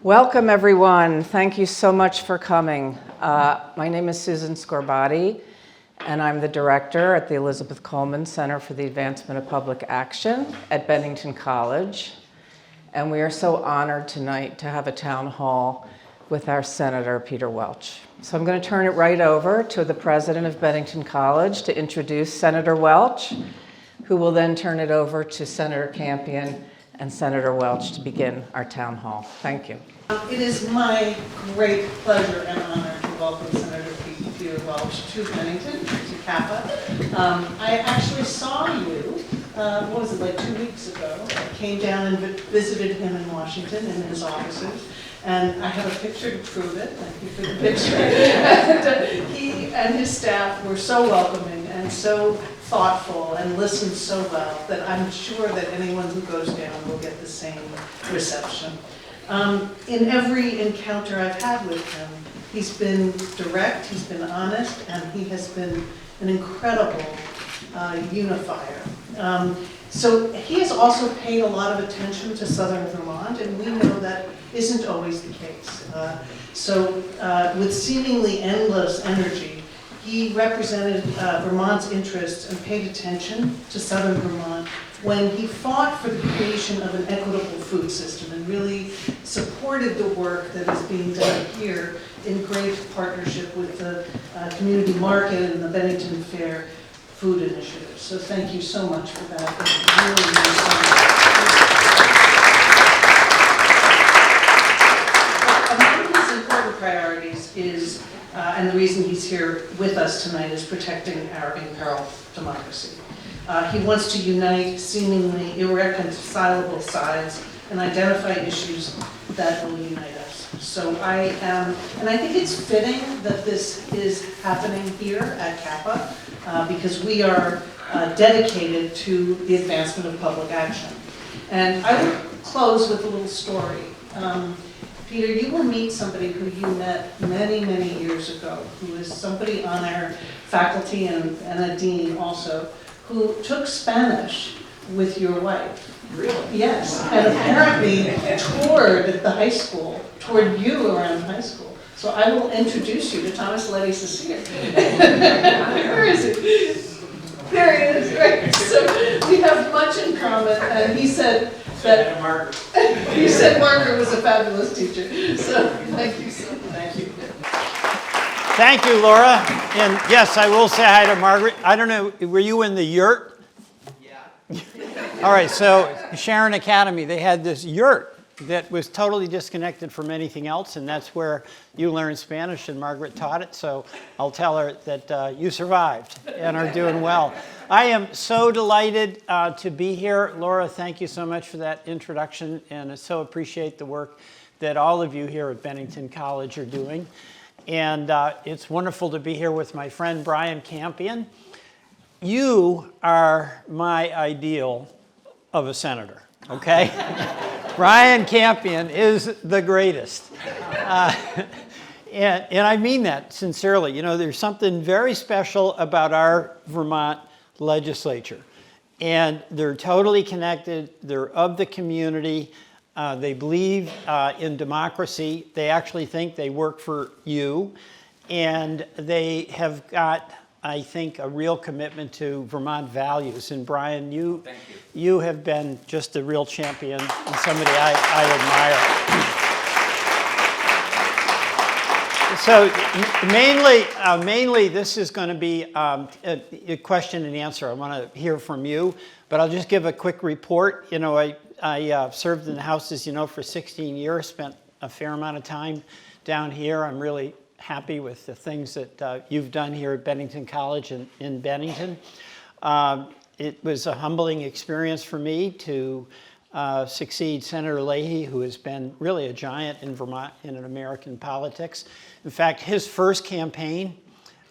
Welcome, everyone. Thank you so much for coming. My name is Susan Scorbati, and I'm the director at the Elizabeth Coleman Center for the Advancement of Public Action at Bennington College. And we are so honored tonight to have a town hall with our Senator, Peter Welch. So I'm going to turn it right over to the president of Bennington College to introduce Senator Welch, who will then turn it over to Senator Campion and Senator Welch to begin our town hall. Thank you. It is my great pleasure and honor to welcome Senator Peter Welch to Bennington, to Kappa. I actually saw you, what was it, like 2 weeks ago. I came down and visited him in Washington in his offices, and I have a picture to prove it. Thank you for the picture. And, he and his staff were so welcoming and so thoughtful and listened so well that I'm sure that anyone who goes down will get the same reception. In every encounter I've had with him, he's been direct, he's been honest, and he has been an incredible unifier. So he has also paid a lot of attention to Southern Vermont, and we know that isn't always the case. With seemingly endless energy, he represented Vermont's interests and paid attention to Southern Vermont when he fought for the creation of an equitable food system and really supported the work that is being done here in great partnership with the community market and the Bennington Fair Food Initiative. So thank you so much for that. Really nice. Among his important priorities is, and the reason he's here with us tonight, is protecting our imperiled democracy. He wants to unite seemingly irreconcilable sides and identify issues that will unite us. So and I think it's fitting that this is happening here at Kappa because we are dedicated to the advancement of public action. And I will close with a little story. Peter, you will meet somebody who you met many, many years ago, who is somebody on our faculty and a dean also, who took Spanish with your wife. Really? Yes, and apparently toured the high school, toured you around high school. So I will introduce you to Thomas Letty Cecile. Where is he? There he is, right? So we have much in common, and he said that he said Margaret was a fabulous teacher. So thank you so much. Thank you. Thank you, Laura. And yes, I will say hi to Margaret. I don't know, were you in the yurt? Yeah. All right, so Sharon Academy, they had this yurt that was totally disconnected from anything else, and that's where you learned Spanish, and Margaret taught it, so I'll tell her that you survived and are doing well. I am so delighted to be here. Laura, thank you so much for that introduction, and I so appreciate the work that all of you here at Bennington College are doing. And it's wonderful to be here with my friend Brian Campion. You are my ideal of a senator, okay? Brian Campion is the greatest. And I mean that sincerely. You know, there's something very special about our Vermont legislature. And they're totally connected. They're of the community. They believe in democracy. They actually think they work for you. And they have got, I think, a real commitment to Vermont values. And Brian, you have been just a real champion and somebody I admire. So mainly this is going to be a question and answer. I want to hear from you, but I'll just give a quick report. You know, I served in the House, as you know, for 16 years, spent a fair amount of time down here. I'm really happy with the things that you've done here at Bennington College and in Bennington. It was a humbling experience for me to succeed Senator Leahy, who has been really a giant in Vermont and in American politics. In fact, his first campaign,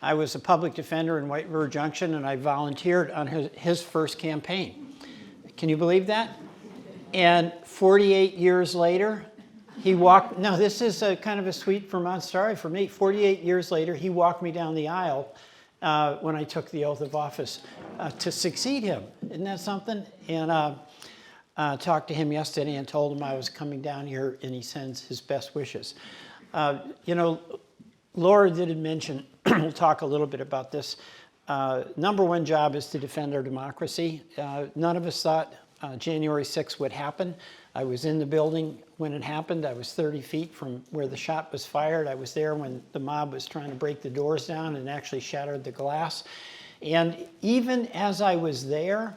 I was a public defender in White River Junction, and I volunteered on his first campaign. Can you believe that? And 48 years later, he walked, no, this is a kind of a sweet Vermont story for me. 48 years later, he walked me down the aisle when I took the oath of office to succeed him. Isn't that something? And Talked to him yesterday and told him I was coming down here, and he sends his best wishes. You know, Laura did mention, we'll talk a little bit about this. Number one job is to defend our democracy. None of us thought January 6th would happen. I was in the building when it happened. I was 30 feet from where the shot was fired. I was there when the mob was trying to break the doors down and actually shattered the glass. And even as I was there,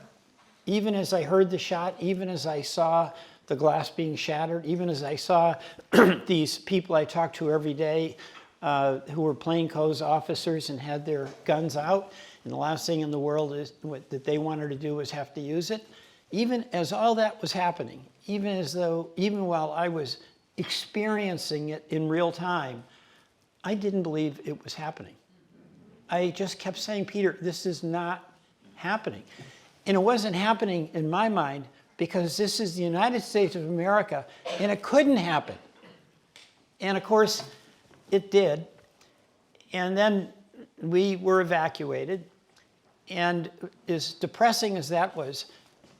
even as I heard the shot, even as I saw the glass being shattered, even as I saw these people I talked to every day who were plainclothes officers and had their guns out, and the last thing in the world that they wanted to do was have to use it, even as all that was happening, even while I was experiencing it in real time, I didn't believe it was happening. I just kept saying, Peter, this is not happening. And it wasn't happening in my mind because this is the United States of America and it couldn't happen. And of course, it did. And then we were evacuated. And as depressing as that was,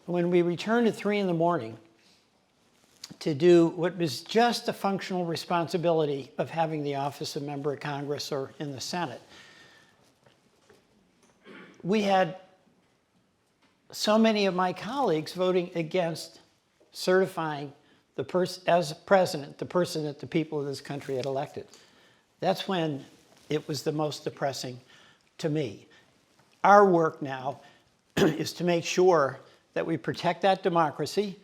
when we returned at 3 in the morning to do what was just a functional responsibility of having the office of member of Congress or in the Senate, we had so many of my colleagues voting against certifying as president, the person that the people of this country had elected. That's when it was the most depressing to me. Our work now is to make sure that we protect that democracy.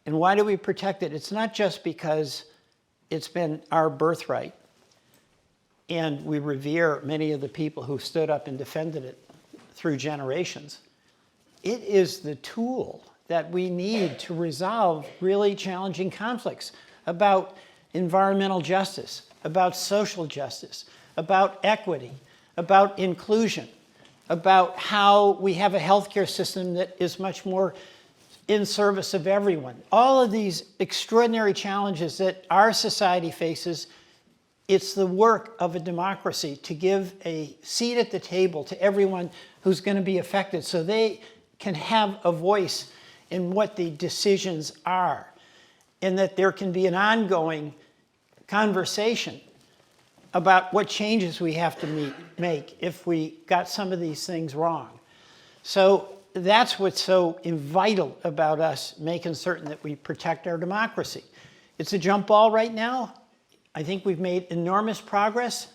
And why do we protect it? It's not just because it's been our birthright and we revere many of the people who stood up and defended it through generations. It is the tool that we need to resolve really challenging conflicts about environmental justice, about social justice, about equity, about inclusion, about how we have a healthcare system that is much more in service of everyone. All of these extraordinary challenges that our society faces, it's the work of a democracy to give a seat at the table to everyone who's going to be affected so they can have a voice in what the decisions are, and that there can be an ongoing conversation about what changes we have to make if we got some of these things wrong. So that's what's so vital about us making certain that we protect our democracy. It's a jump ball right now. I think we've made enormous progress,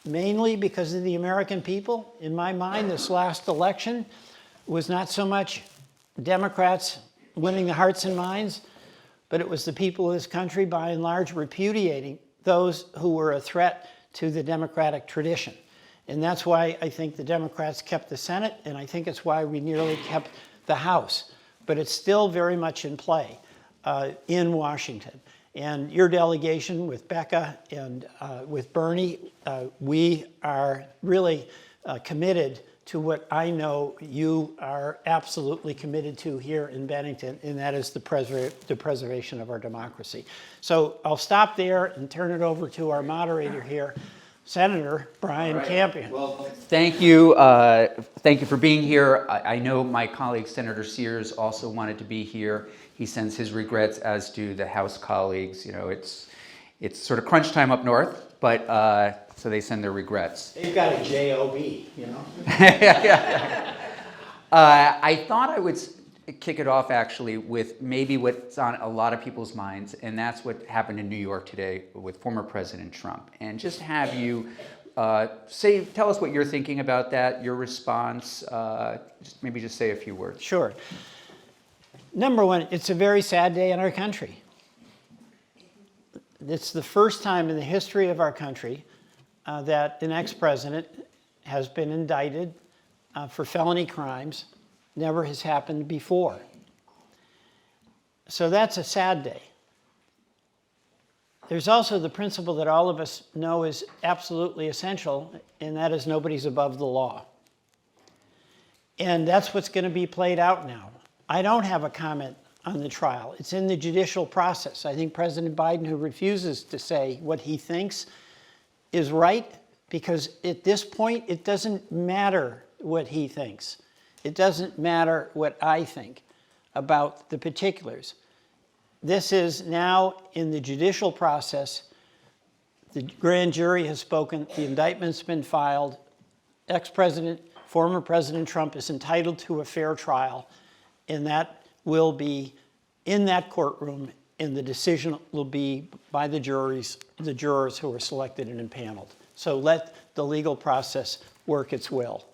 mainly because of the American people. In my mind, this last election was not so much Democrats winning the hearts and minds, but it was the people of this country, by and large, repudiating those who were a threat to the democratic tradition. And that's why I think the Democrats kept the Senate, and I think it's why we nearly kept the House. But it's still very much in play in Washington. And your delegation with Becca and with Bernie, we are really committed to what I know you are absolutely committed to here in Bennington, and that is the preservation of our democracy. So I'll stop there and turn it over to our moderator here, Senator Brian Campion. Well, thank you. Thank you for being here. I know my colleague, Senator Sears, also wanted to be here. He sends his regrets, as do the House colleagues. You know, it's sort of crunch time up north, but so they send their regrets. They've got a J-O-B, you know? I thought I would kick it off actually with maybe what's on a lot of people's minds, and that's what happened in New York today with former President Trump. And just have you tell us what you're thinking about that, your response, maybe just say a few words. Sure. Number one, it's a very sad day in our country. It's the first time in the history of our country that an ex-president has been indicted for felony crimes. Never has happened before. So that's a sad day. There's also the principle that all of us know is absolutely essential, and that is nobody's above the law. And that's what's going to be played out now. I don't have a comment on the trial. It's in the judicial process. I think President Biden, who refuses to say what he thinks, is right, because at this point, it doesn't matter what he thinks. It doesn't matter what I think. about the particulars. This is now in the judicial process. The grand jury has spoken, the indictment's been filed. Former President Trump is entitled to a fair trial, and that will be in that courtroom, and the decision will be by the jurors who are selected and impaneled. So let the legal process work its will.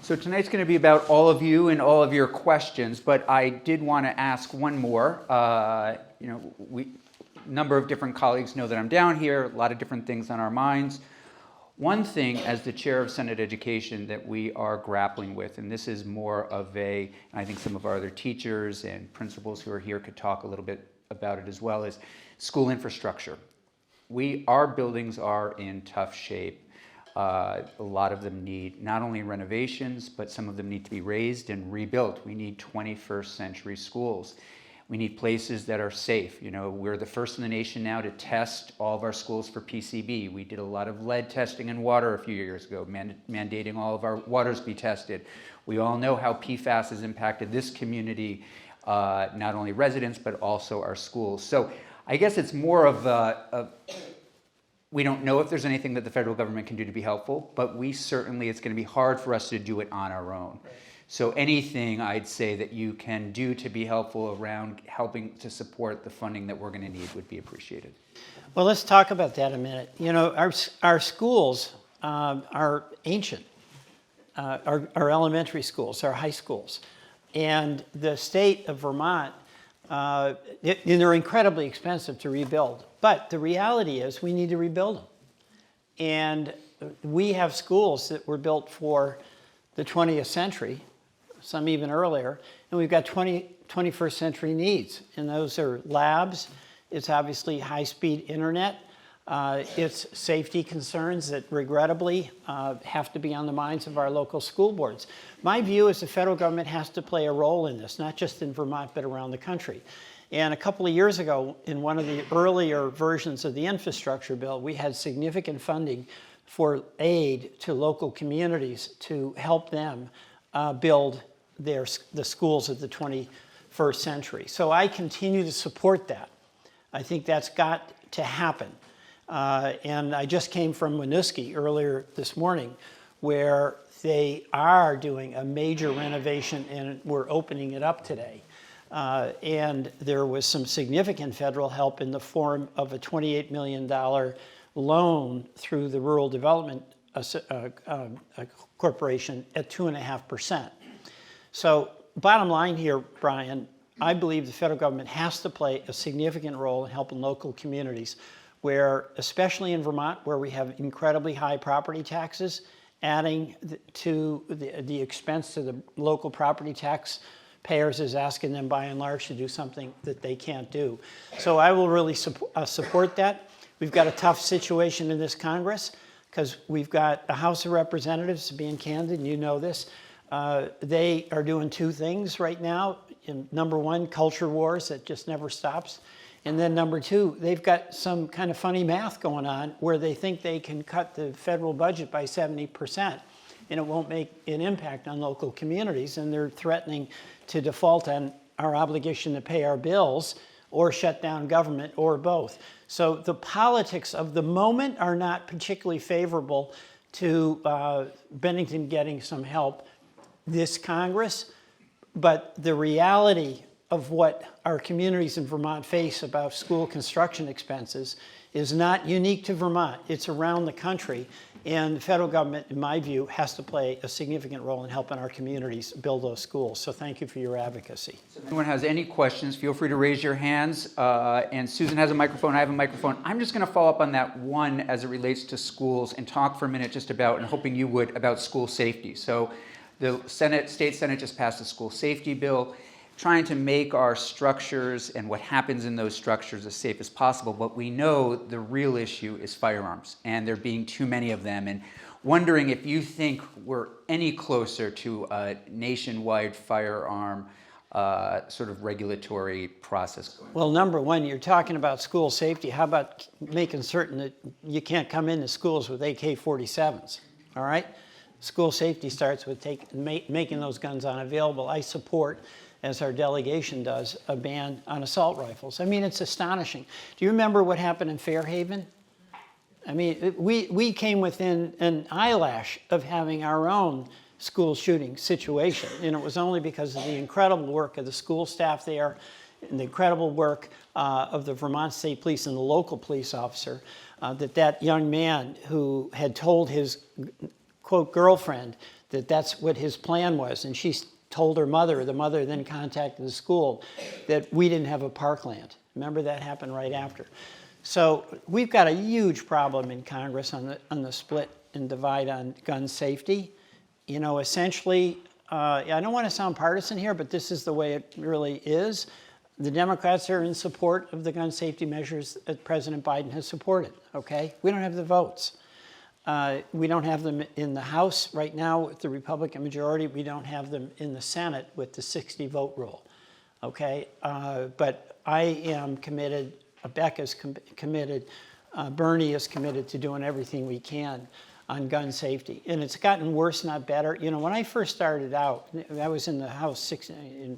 So tonight's going to be about all of you and all of your questions, but I did want to ask one more. Number of different colleagues know that I'm down here, a lot of different things on our minds. One thing as the chair of Senate Education that we are grappling with, and this is more of I think some of our other teachers and principals who are here could talk a little bit about it as well, is school infrastructure. Our buildings are in tough shape. A lot of them need not only renovations, but some of them need to be raised and rebuilt. We need 21st century schools. We need places that are safe. We're the first in the nation now to test all of our schools for PCB. We did a lot of lead testing in water a few years ago, mandating all of our waters be tested. We all know how PFAS has impacted this community, not only residents, but also our schools. So I guess it's more of we don't know if there's anything that the federal government can do to be helpful, but it's going to be hard for us to do it on our own. So anything I'd say that you can do to be helpful around helping to support the funding that we're going to need would be appreciated. Well, let's talk about that a minute. Our schools are ancient, our elementary schools, our high schools. And the state of Vermont, they're incredibly expensive to rebuild. But the reality is we need to rebuild them. And we have schools that were built for the 20th century, some even earlier, and we've got 21st century needs. And those are labs, it's obviously high-speed internet, it's safety concerns that regrettably have to be on the minds of our local school boards. My view is the federal government has to play a role in this, not just in Vermont, but around the country. And a couple of years ago, in one of the earlier versions of the infrastructure bill, we had significant funding for aid to local communities to help them build the schools of the 21st century. So I continue to support that. I think that's got to happen. And I just came from Winooski earlier this morning, where they are doing a major renovation, and we're opening it up today. And there was some significant federal help in the form of a $28 million loan through the Rural Development Corporation at 2.5%. So bottom line here, Brian, I believe the federal government has to play a significant role in helping local communities where, especially in Vermont, where we have incredibly high property taxes, adding to the expense to the local property tax payers is asking them by and large to do something that they can't do. So I will really support that. We've got a tough situation in this Congress because we've got a House of Representatives, being candid, and you know this. They are doing two things right now. Number one, culture wars that just never stops. And then number two, they've got some kind of funny math going on where they think they can cut the federal budget by 70%. And it won't make an impact on local communities, and they're threatening to default on our obligation to pay our bills or shut down government or both. So the politics of the moment are not particularly favorable to Bennington getting some help this Congress, but the reality of what our communities in Vermont face about school construction expenses is not unique to Vermont. It's around the country. And the federal government, in my view, has to play a significant role in helping our communities build those schools. So thank you for your advocacy. So if anyone has any questions, feel free to raise your hands. And Susan has a microphone, I have a microphone. I'm just going to follow up on that one as it relates to schools and talk for a minute just about, and hoping you would, about school safety. So the state Senate just passed a school safety bill, trying to make our structures and what happens in those structures as safe as possible. But we know the real issue is firearms, and there being too many of them. And wondering if you think we're any closer to a nationwide firearm sort of regulatory process. Well, number one, you're talking about school safety. How about making certain that you can't come into schools with AK-47s, all right? School safety starts with making those guns unavailable. I support as our delegation does, a ban on assault rifles. I mean, it's astonishing. Do you remember what happened in Fairhaven? I mean, we came within an eyelash of having our own school shooting situation, and it was only because of the incredible work of the school staff there and the incredible work of the Vermont State Police and the local police officer that young man who had told his, quote, girlfriend that that's what his plan was, and she told her mother, the mother then contacted the school, that we didn't have a parkland. Remember, that happened right after. So we've got a huge problem in Congress on the split and divide on gun safety. You know, essentially, I don't want to sound partisan here, but this is the way it really is. The Democrats are in support of the gun safety measures that President Biden has supported, okay? We don't have the votes. We don't have them in the House right now with the Republican majority. We don't have them in the Senate with the 60-vote rule, okay? But I am committed, Beck is committed, Bernie is committed to doing everything we can on gun safety. And it's gotten worse, not better. You know, when I first started out, I was in the House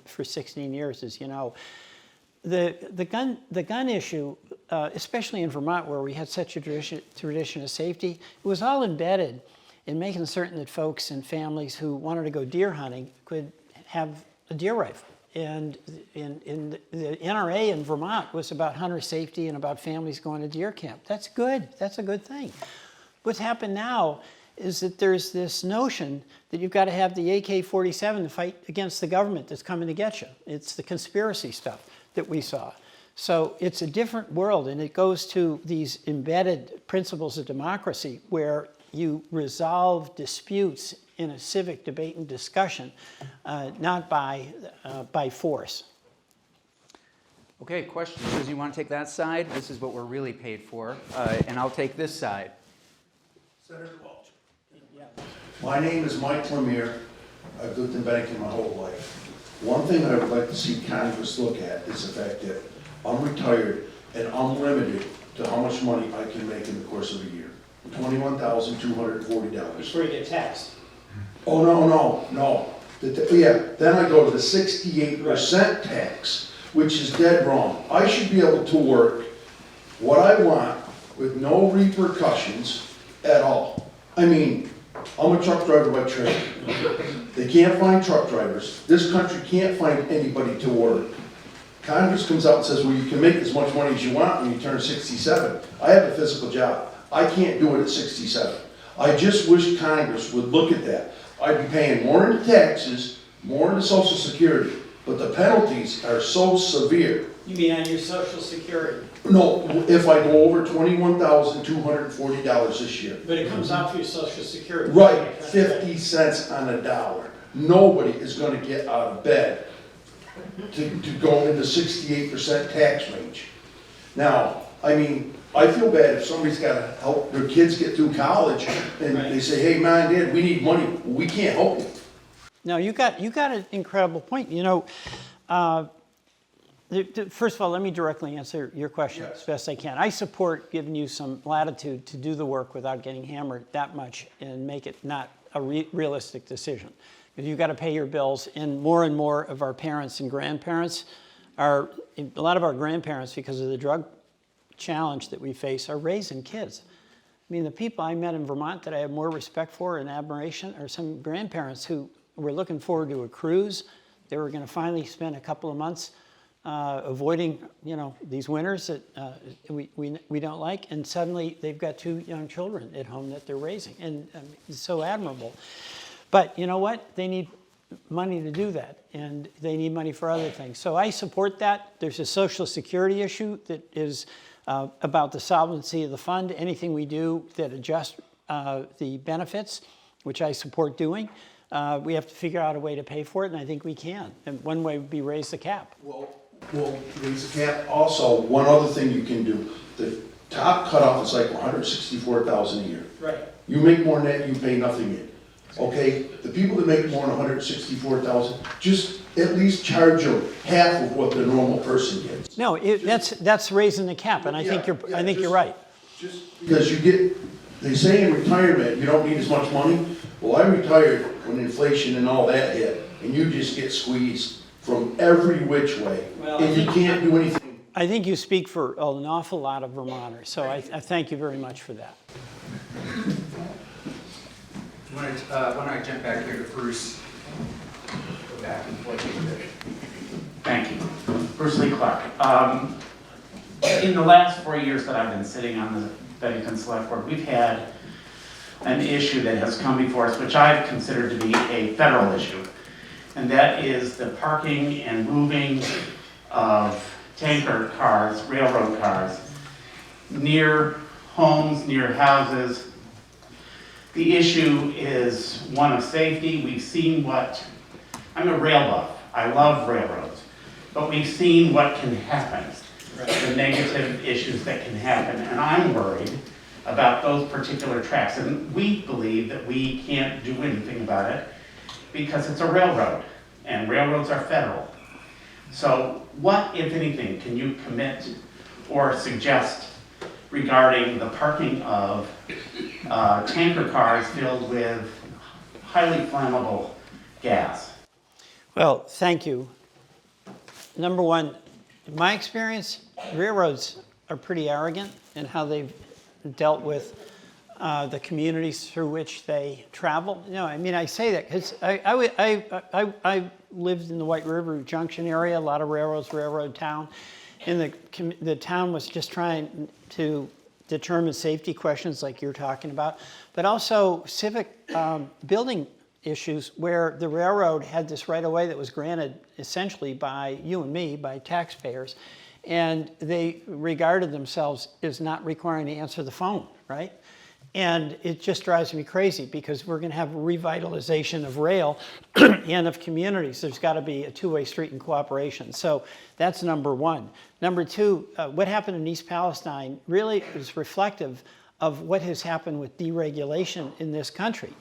for 16 years, as you know. The gun issue, especially in Vermont, where we had such a tradition of safety, it was all embedded in making certain that folks and families who wanted to go deer hunting could have a deer rifle. And in the NRA in Vermont was about hunter safety and about families going to deer camp. That's good. That's a good thing. What's happened now is that there's this notion that you've got to have the AK-47 to fight against the government that's coming to get you. It's the conspiracy stuff that we saw. So it's a different world, and it goes to these embedded principles of democracy where you resolve disputes in a civic debate and discussion, not by force. Okay, questions? Does you want to take that side? This is what we're really paid for, and I'll take this side. Senator Welch. My name is Mike Lemire. I've lived in Bennington my whole life. One thing I would like to see Congress look at is the fact that I'm retired and I'm limited to how much money I can make in the course of a year. $21,240. Before you get taxed. Oh, no. Then I go to the 68% tax, which is dead wrong. I should be able to work what I want with no repercussions at all. I mean, I'm a truck driver by trade. They can't find truck drivers. This country can't find anybody to work. Congress comes out and says, well, you can make as much money as you want when you turn 67. I have a physical job. I can't do it at 67. I just wish Congress would look at that. I'd be paying more into taxes, more into Social Security, but the penalties are so severe. You mean on your Social Security? No, if I go over $21,240 this year. But it comes out for your Social Security. Right, 50 cents on a dollar. Nobody is going to get out of bed to go into 68% tax range. Now, I mean, I feel bad if somebody's got to help their kids get through college and they say, hey, Mom, Dad, we need money. We can't help you. No, you got an incredible point. You know, first of all, let me directly answer your question as best I can. I support giving you some latitude to do the work without getting hammered that much and make it not a realistic decision. Because you've got to pay your bills, and more of our parents and grandparents a lot of our grandparents, because of the drug challenge that we face, are raising kids. I mean, the people I met in Vermont that I have more respect for and admiration are some grandparents who were looking forward to a cruise. They were going to finally spend a couple of months avoiding, you know, these winters that we don't like, and suddenly they've got 2 young children at home that they're raising, and it's so admirable. But you know what? They need money to do that, and they need money for other things. So I support that. There's a Social Security issue that is about the solvency of the fund. Anything we do that adjusts the benefits, which I support doing, we have to figure out a way to pay for it, and I think we can. And one way would be raise the cap. Well, raise the cap. Also, one other thing you can do, the top cutoff is like $164,000 a year. Right. You make more than that, you pay nothing in. Okay, the people that make more than $164,000, just at least charge them half of what the normal person gets. No, that's raising the cap, and I think you're right. Just because they say in retirement you don't need as much money. Well, I retired when inflation and all that hit, and you just get squeezed. from every which way, and you can't do anything. I think you speak for an awful lot of Vermonters, so I thank you very much for that. Why don't I jump back here to Bruce? Go back and forth a bit. Thank you. Bruce Lee Clark. In the last 4 years that I've been sitting on the Bennington Select Board, we've had an issue that has come before us, which I've considered to be a federal issue, and that is the parking and moving of tanker cars, railroad cars, near homes, near houses. The issue is one of safety. We've seen I'm a rail buff. I love railroads, but we've seen what can happen, the negative issues that can happen, and I'm worried about those particular tracks. And we believe that we can't do anything about it because it's a railroad, and railroads are federal. So what, if anything, can you commit or suggest regarding the parking of tanker cars filled with highly flammable gas? Well, thank you. Number one, in my experience, railroads are pretty arrogant in how they've dealt with the communities through which they travel. You know, I mean, I say that because I lived in the White River Junction area, a lot of railroad town, and the town was just trying to determine safety questions like you're talking about, but also civic building issues where the railroad had this right of way that was granted essentially by you and me, by taxpayers, and they regarded themselves as not requiring to answer the phone, right? And it just drives me crazy because we're going to have a revitalization of rail and of communities. There's got to be a two-way street in cooperation. So that's number one. Number two, what happened in East Palestine really is reflective of what has happened with deregulation in this country.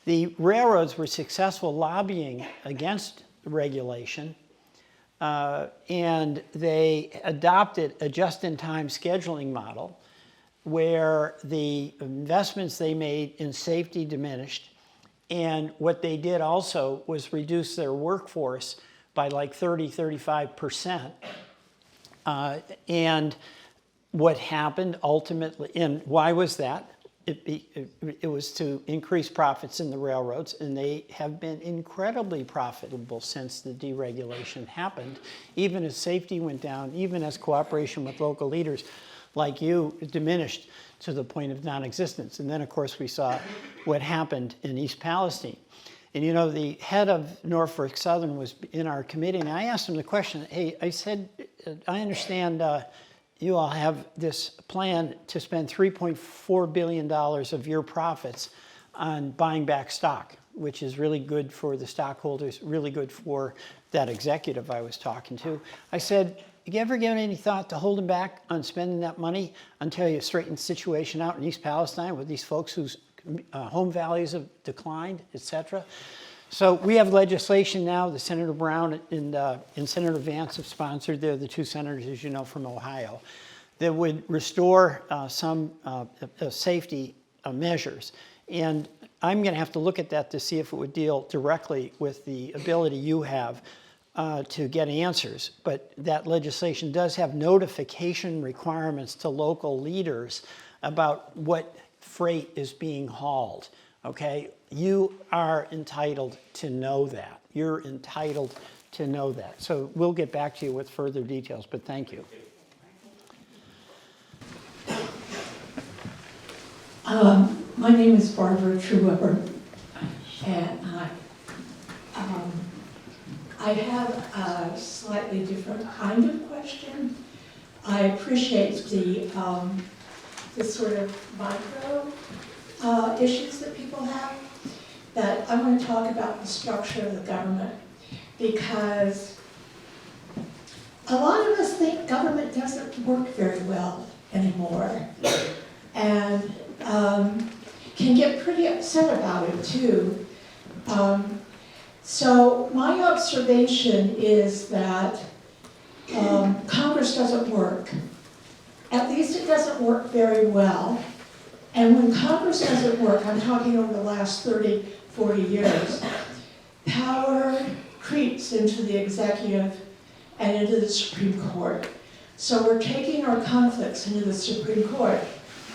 The railroads were successful lobbying against regulation, and they adopted a just-in-time scheduling model where the investments they made in safety diminished, and what they did also was reduce their workforce by like 35%. And what happened ultimately, and why was that? It was to increase profits in the railroads, and they have been incredibly profitable since the deregulation happened, even as safety went down, even as cooperation with local leaders like you diminished to the point of non-existence. And then, of course, we saw what happened in East Palestine. And you know, the head of Norfolk Southern was in our committee, and I asked him the question, hey, I said, I understand you all have this plan to spend $3.4 billion of your profits on buying back stock, which is really good for the stockholders, really good for that executive I was talking to. I said, you ever given any thought to holding back on spending that money until you straighten the situation out in East Palestine with these folks whose home values have declined, et cetera? So we have legislation now that Senator Brown and Senator Vance have sponsored. They're the two senators, as you know, from Ohio, that would restore some safety measures. And I'm going to have to look at that to see if it would deal directly with the ability you have to get answers. But that legislation does have notification requirements to local leaders about what freight is being hauled, okay? You are entitled to know that. You're entitled to know that. So we'll get back to you with further details, but thank you. My name is Barbara Trueweber, and I have a slightly different kind of question. I appreciate the sort of micro issues that people have, but I want to talk about the structure of the government, because a lot of us think government doesn't work very well anymore, and can get pretty upset about it too. So my observation is that Congress doesn't work. At least it doesn't work very well. And when Congress doesn't work, I'm talking over the last 30, 40 years, power creeps into the executive and into the Supreme Court. So we're taking our conflicts into the Supreme Court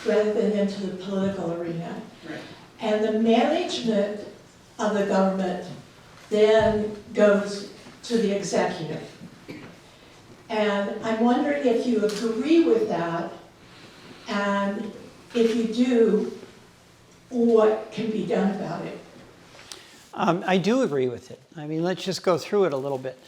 rather than into the political arena. Right. And the management of the government then goes to the executive. And I'm wondering if you agree with that, and if you do, what can be done about it? I do agree with it. I mean, let's just go through it a little bit.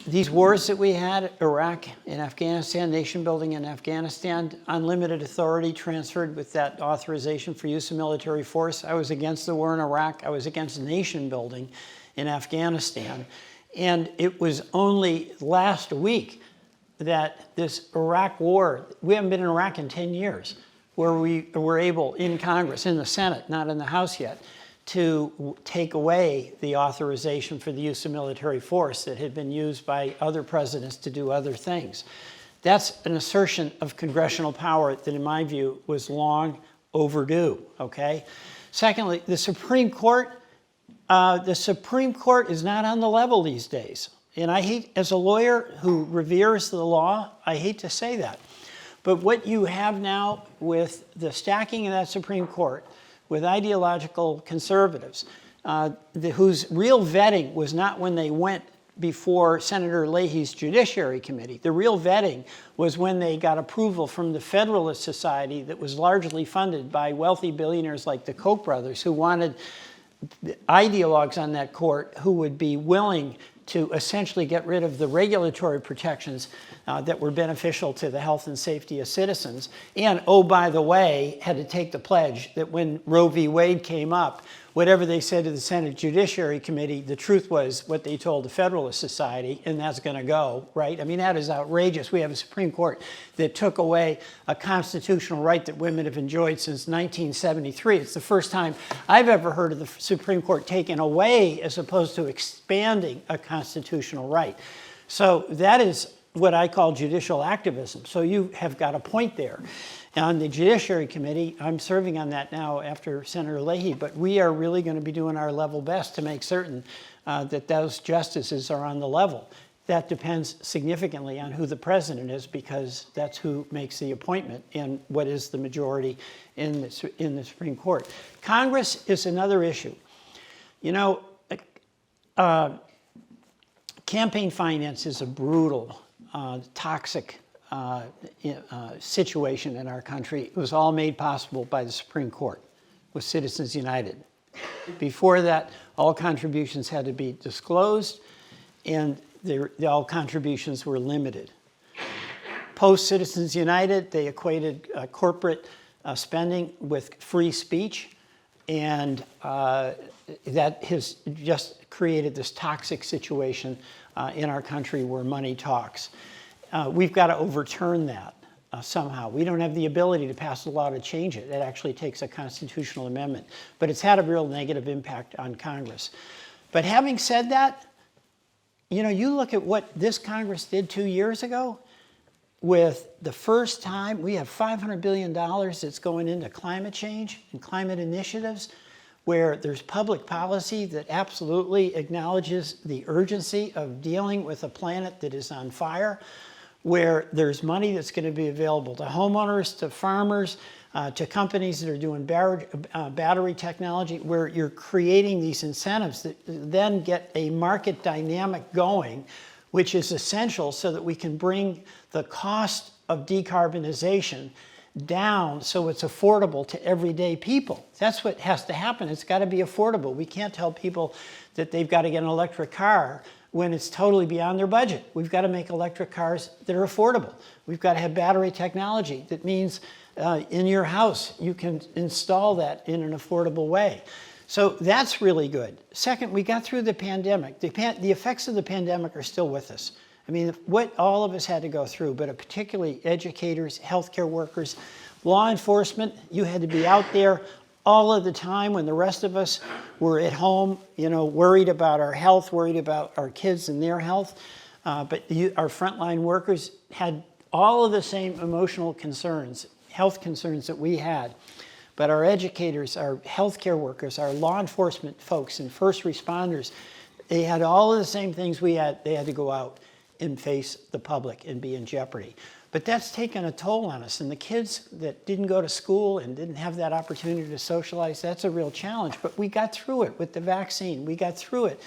These wars that we had, Iraq and Afghanistan, nation building in Afghanistan, unlimited authority transferred with that authorization for use of military force. I was against the war in Iraq. I was against nation building in Afghanistan. And it was only last week that this Iraq war, we haven't been in Iraq in 10 years, where we were able in Congress, in the Senate, not in the House yet, to take away the authorization for the use of military force that had been used by other presidents to do other things. That's an assertion of congressional power that, in my view, was long overdue, okay? Secondly, the Supreme Court is not on the level these days. And I hate, as a lawyer who reveres the law, I hate to say that. But what you have now with the stacking of that Supreme Court, with ideological conservatives, whose real vetting was not when they went before Senator Leahy's Judiciary Committee. The real vetting was when they got approval from the Federalist Society that was largely funded by wealthy billionaires like the Koch brothers, who wanted ideologues on that court who would be willing to essentially get rid of the regulatory protections that were beneficial to the health and safety of citizens. And, oh, by the way, had to take the pledge that when Roe v. Wade came up, whatever they said to the Senate Judiciary Committee, the truth was what they told the Federalist Society, and that's going to go, right? I mean, that is outrageous. We have a Supreme Court that took away a constitutional right that women have enjoyed since 1973. It's the first time I've ever heard of the Supreme Court taking away as opposed to expanding a constitutional right. So that is what I call judicial activism. So you have got a point there. On the Judiciary Committee, I'm serving on that now after Senator Leahy, but we are really going to be doing our level best to make certain that those justices are on the level. That depends significantly on who the president is, because that's who makes the appointment and what is the majority in the Supreme Court. Congress is another issue. You know, campaign finance is a brutal, toxic situation in our country. It was all made possible by the Supreme Court with Citizens United. Before that, all contributions had to be disclosed, and all contributions were limited. Post Citizens United, they equated corporate spending with free speech, and that has just created this toxic situation in our country where money talks. We've got to overturn that somehow. We don't have the ability to pass a law to change it. It actually takes a constitutional amendment. But it's had a real negative impact on Congress. But having said that, you know, you look at what this Congress did 2 years ago. With the first time, we have $500 billion that's going into climate change and climate initiatives, where there's public policy that absolutely acknowledges the urgency of dealing with a planet that is on fire, where there's money that's going to be available to homeowners, to farmers, to companies that are doing battery technology, where you're creating these incentives that then get a market dynamic going, which is essential so that we can bring the cost of decarbonization down so it's affordable to everyday people. That's what has to happen. It's got to be affordable. We can't tell people that they've got to get an electric car when it's totally beyond their budget. We've got to make electric cars that are affordable. We've got to have battery technology that means in your house you can install that in an affordable way. So that's really good. Second, we got through the pandemic. The effects of the pandemic are still with us. I mean, what all of us had to go through, but particularly educators, healthcare workers, law enforcement, you had to be out there all of the time when the rest of us were at home, you know, worried about our health, worried about our kids and their health. But our frontline workers had all of the same emotional concerns, health concerns that we had. But our educators, our healthcare workers, our law enforcement folks and first responders, They had all of the same things we had. They had to go out and face the public and be in jeopardy. But that's taken a toll on us. And the kids that didn't go to school and didn't have that opportunity to socialize, that's a real challenge. But we got through it with the vaccine. We got through it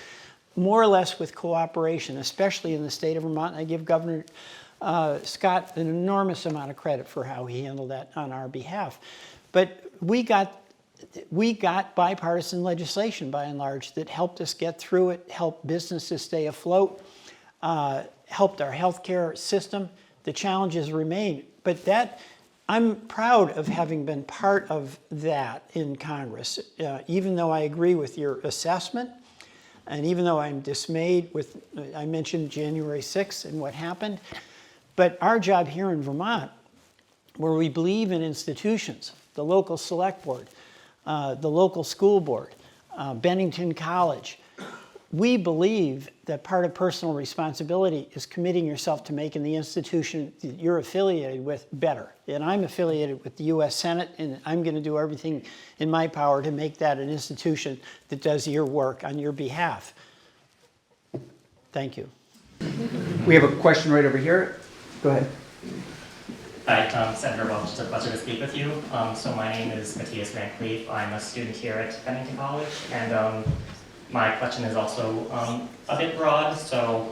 more or less with cooperation, especially in the state of Vermont. And I give Governor Scott an enormous amount of credit for how he handled that on our behalf. But we got bipartisan legislation, by and large, that helped us get through it, helped businesses stay afloat, helped our healthcare system. The challenges remain, but I'm proud of having been part of that in Congress, even though I agree with your assessment, and even though I'm dismayed with, I mentioned January 6th and what happened, but our job here in Vermont, where we believe in institutions, the local select board, the local school board, Bennington College, we believe that part of personal responsibility is committing yourself to making the institution that you're affiliated with better. And I'm affiliated with the U.S. Senate, and I'm going to do everything in my power to make that an institution that does your work on your behalf. Thank you. We have a question right over here. Go ahead. Hi, Senator Welch. It's a pleasure to speak with you. So my name is Matthias Van Cleef. I'm a student here at Bennington College, and my question is also a bit broad. So,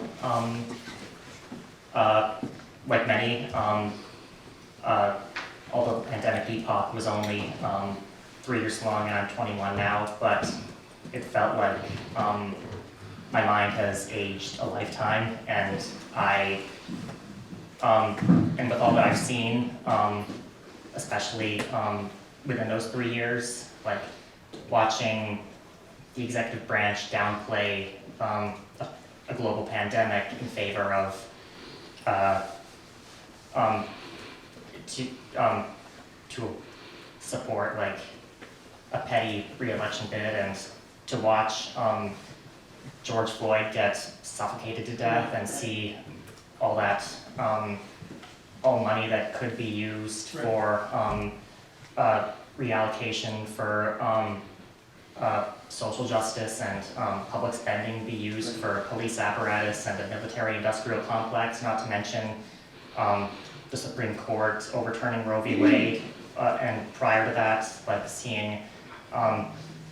like many, although the pandemic epoch was only 3 years long, and I'm 21 now, but it felt like my mind has aged a lifetime, and and with all that I've seen, especially within those 3 years, like watching the executive branch downplay a global pandemic in favor of to support like a petty re-election bid, and to watch George Floyd get suffocated to death and see all that all money that could be used for reallocation for social justice and public spending be used for police apparatus and a military-industrial complex, not to mention the Supreme Court overturning Roe v. Wade, and prior to that, like seeing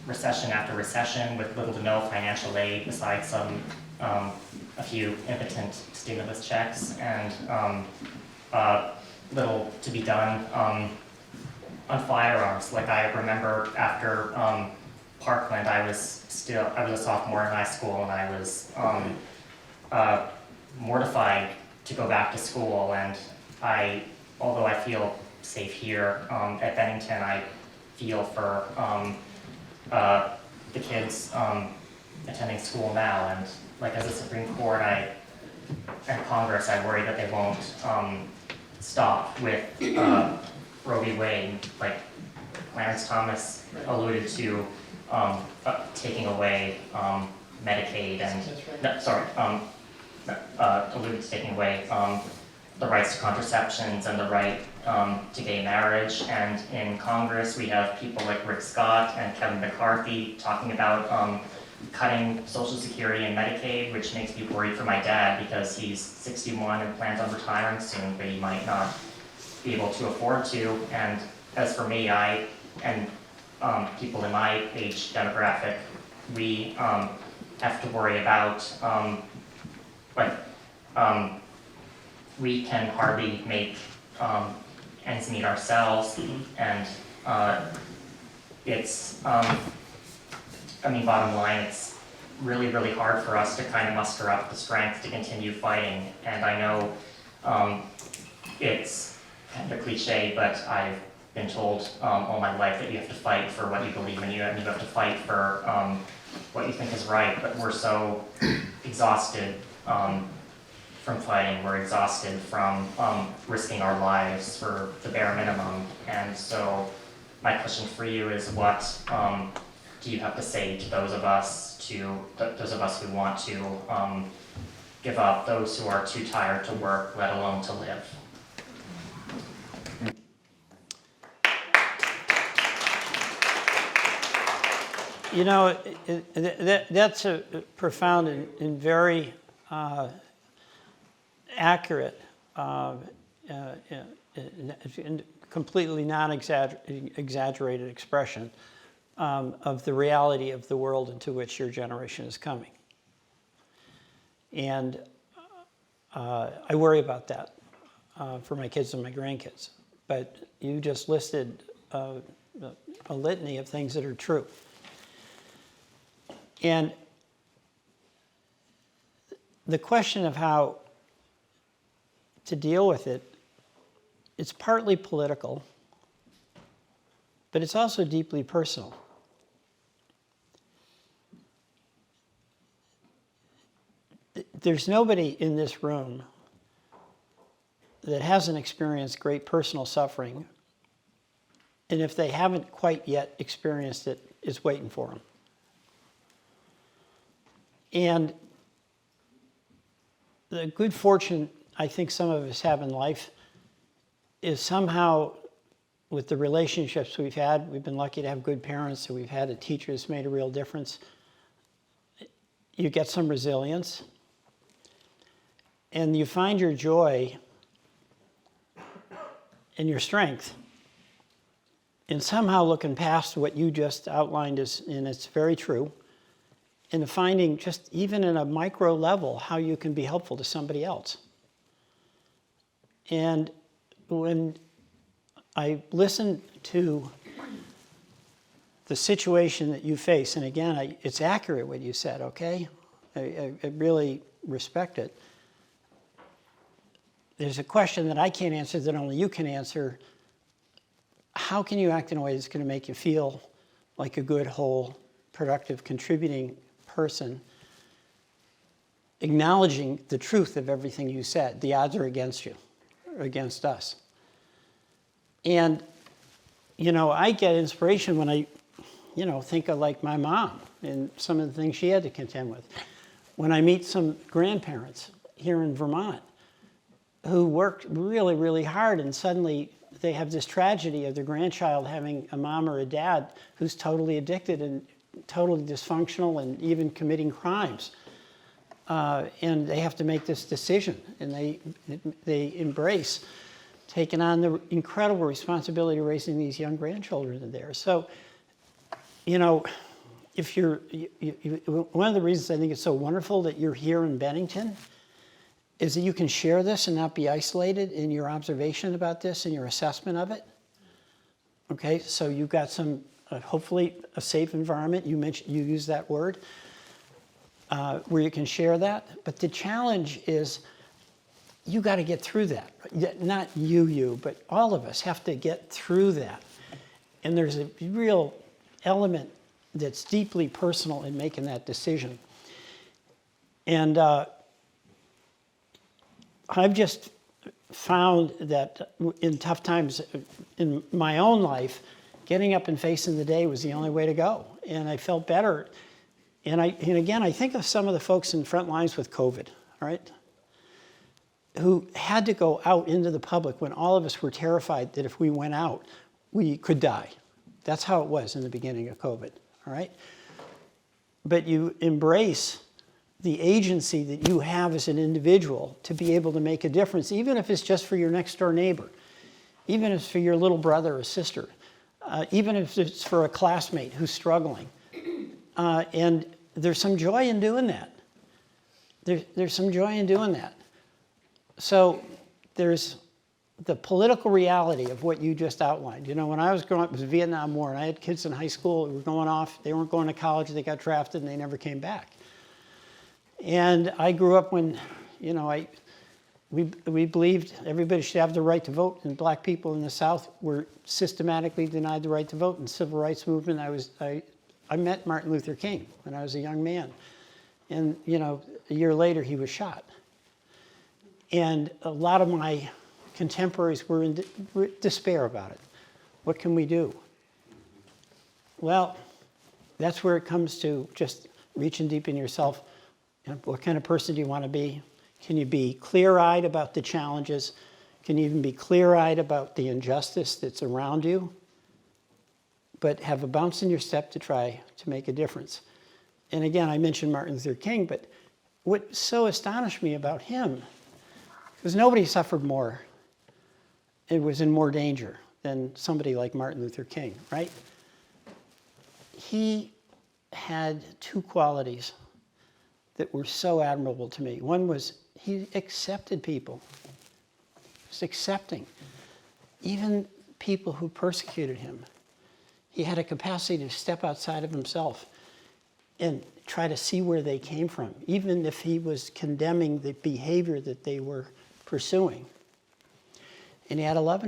recession after recession with little to no financial aid besides a few impotent stimulus checks, and little to be done on firearms. Like I remember after Parkland, I was a sophomore in high school, and I was mortified to go back to school. And although I feel safe here at Bennington, I feel for the kids attending school now. And like as a Supreme Court and Congress, I worry that they won't stop with Roe v. Wade. Like Clarence Thomas alluded to taking away Medicaid and, alluded to taking away the rights to contraceptions and the right to gay marriage. And in Congress, we have people like Rick Scott and Kevin McCarthy talking about cutting Social Security and Medicaid, which makes me worried for my dad because he's 61 and plans on retiring soon, but he might not be able to afford to. And as for me, and people in my age demographic, we have to worry about, we can hardly make ends meet ourselves, and it's, bottom line, it's really, really hard for us to kind of muster up the strength to continue fighting. And I know it's kind of a cliche, but I've been told all my life that you have to fight for what you believe in, you have to fight for what you think is right. But we're so exhausted from fighting, we're exhausted from risking our lives for the bare minimum. And so my question for you is, what do you have to say to those of us who want to give up, those who are too tired to work, let alone to live? You know, that's a profound and very accurate, and completely non-exaggerated expression of the reality of the world into which your generation is coming. And I worry about that for my kids and my grandkids. But you just listed a litany of things that are true. And the question of how to deal with it, it's partly political, but it's also deeply personal. There's nobody in this room that hasn't experienced great personal suffering, and if they haven't quite yet experienced it, it's waiting for them. And the good fortune I think some of us have in life is somehow, with the relationships we've had, we've been lucky to have good parents, and we've had a teacher that's made a real difference. You get some resilience, and you find your joy and your strength in somehow looking past what you just outlined as, and it's very true, and finding just even in a micro level how you can be helpful to somebody else. And when I listen to the situation that you face, and again, it's accurate what you said, okay? I really respect it. There's a question that I can't answer that only you can answer. How can you act in a way that's going to make you feel like a good, whole, productive, contributing person, acknowledging the truth of everything you said? The odds are against you, or against us. And, you know, I get inspiration when I, you know, think of like my mom and some of the things she had to contend with. When I meet some grandparents here in Vermont who worked really, really hard, and suddenly they have this tragedy of their grandchild having a mom or a dad who's totally addicted and totally dysfunctional and even committing crimes. And they have to make this decision, and they embrace taking on the incredible responsibility of raising these young grandchildren there. So, you know, if one of the reasons I think it's so wonderful that you're here in Bennington is that you can share this and not be isolated in your observation about this and your assessment of it. Okay, so you've got some, hopefully a safe environment, you used that word, where you can share that. But the challenge is you got to get through that. Not you, but all of us have to get through that. And there's a real element that's deeply personal in making that decision. And I've just found that in tough times in my own life, getting up and facing the day was the only way to go. And I felt better. And again, I think of some of the folks in front lines with COVID, all right, who had to go out into the public when all of us were terrified that if we went out, we could die. That's how it was in the beginning of COVID, all right? But you embrace the agency that you have as an individual to be able to make a difference, even if it's just for your next door neighbor, even if it's for your little brother or sister, even if it's for a classmate who's struggling. And there's some joy in doing that. There's some joy in doing that. So there's the political reality of what you just outlined. You know, when I was growing up, it was the Vietnam War, and I had kids in high school who were going off. They weren't going to college. They got drafted, and they never came back. And I grew up when, you know, we believed everybody should have the right to vote, and black people in the South were systematically denied the right to vote in the civil rights movement. I met Martin Luther King when I was a young man. And, you know, a year later, he was shot. And a lot of my contemporaries were in despair about it. What can we do? Well, that's where it comes to just reaching deep in yourself. You know, what kind of person do you want to be? Can you be clear-eyed about the challenges? Can you even be clear-eyed about the injustice that's around you? but have a bounce in your step to try to make a difference. And again, I mentioned Martin Luther King, but what so astonished me about him was nobody suffered more, it was in more danger than somebody like Martin Luther King, right? He had two qualities that were so admirable to me. One was he accepted people. He was accepting. Even people who persecuted him. He had a capacity to step outside of himself and try to see where they came from, even if he was condemning the behavior that they were pursuing. And he had a lot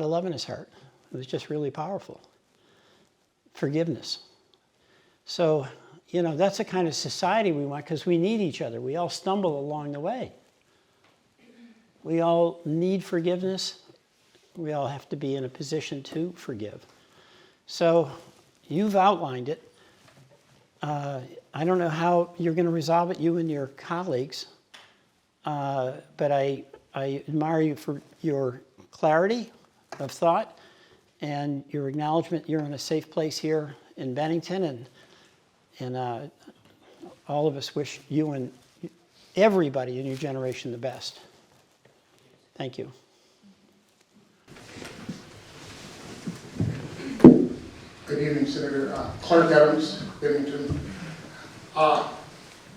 of love in his heart. It was just really powerful. Forgiveness. So, you know, that's the kind of society we want, because we need each other. We all stumble along the way. We all need forgiveness. We all have to be in a position to forgive. So you've outlined it. I don't know how you're going to resolve it, you and your colleagues, but I admire you for your clarity of thought and your acknowledgement you're in a safe place here in Bennington, and all of us wish you and everybody in your generation the best. Thank you. Good evening, Senator. Clark Adams, Bennington.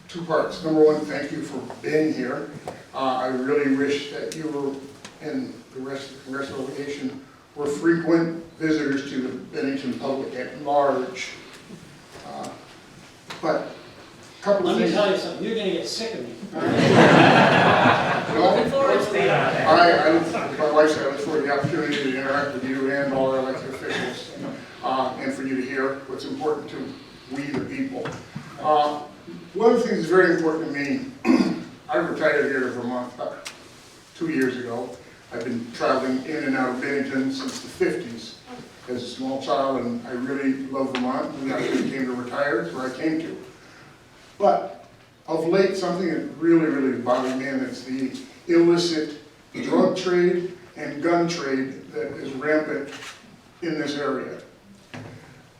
Two parts. Number one, thank you for being here. I really wish that you were, and the rest of the congressional delegation, were frequent visitors to the Bennington public at large. But a couple of things. Let me tell you something, you're going to get sick of me. Looking forward to that. My wife said I look forward to the opportunity to interact with you and all our elected officials, and for you to hear what's important to we the people. One of the things that's very important to me, I retired here to Vermont about 2 years ago. I've been traveling in and out of Bennington since the 50s as a small child, and I really love Vermont. And I came to retire, that's where I came to. But of late, something that really bothered me, and it's the illicit drug trade and gun trade that is rampant in this area.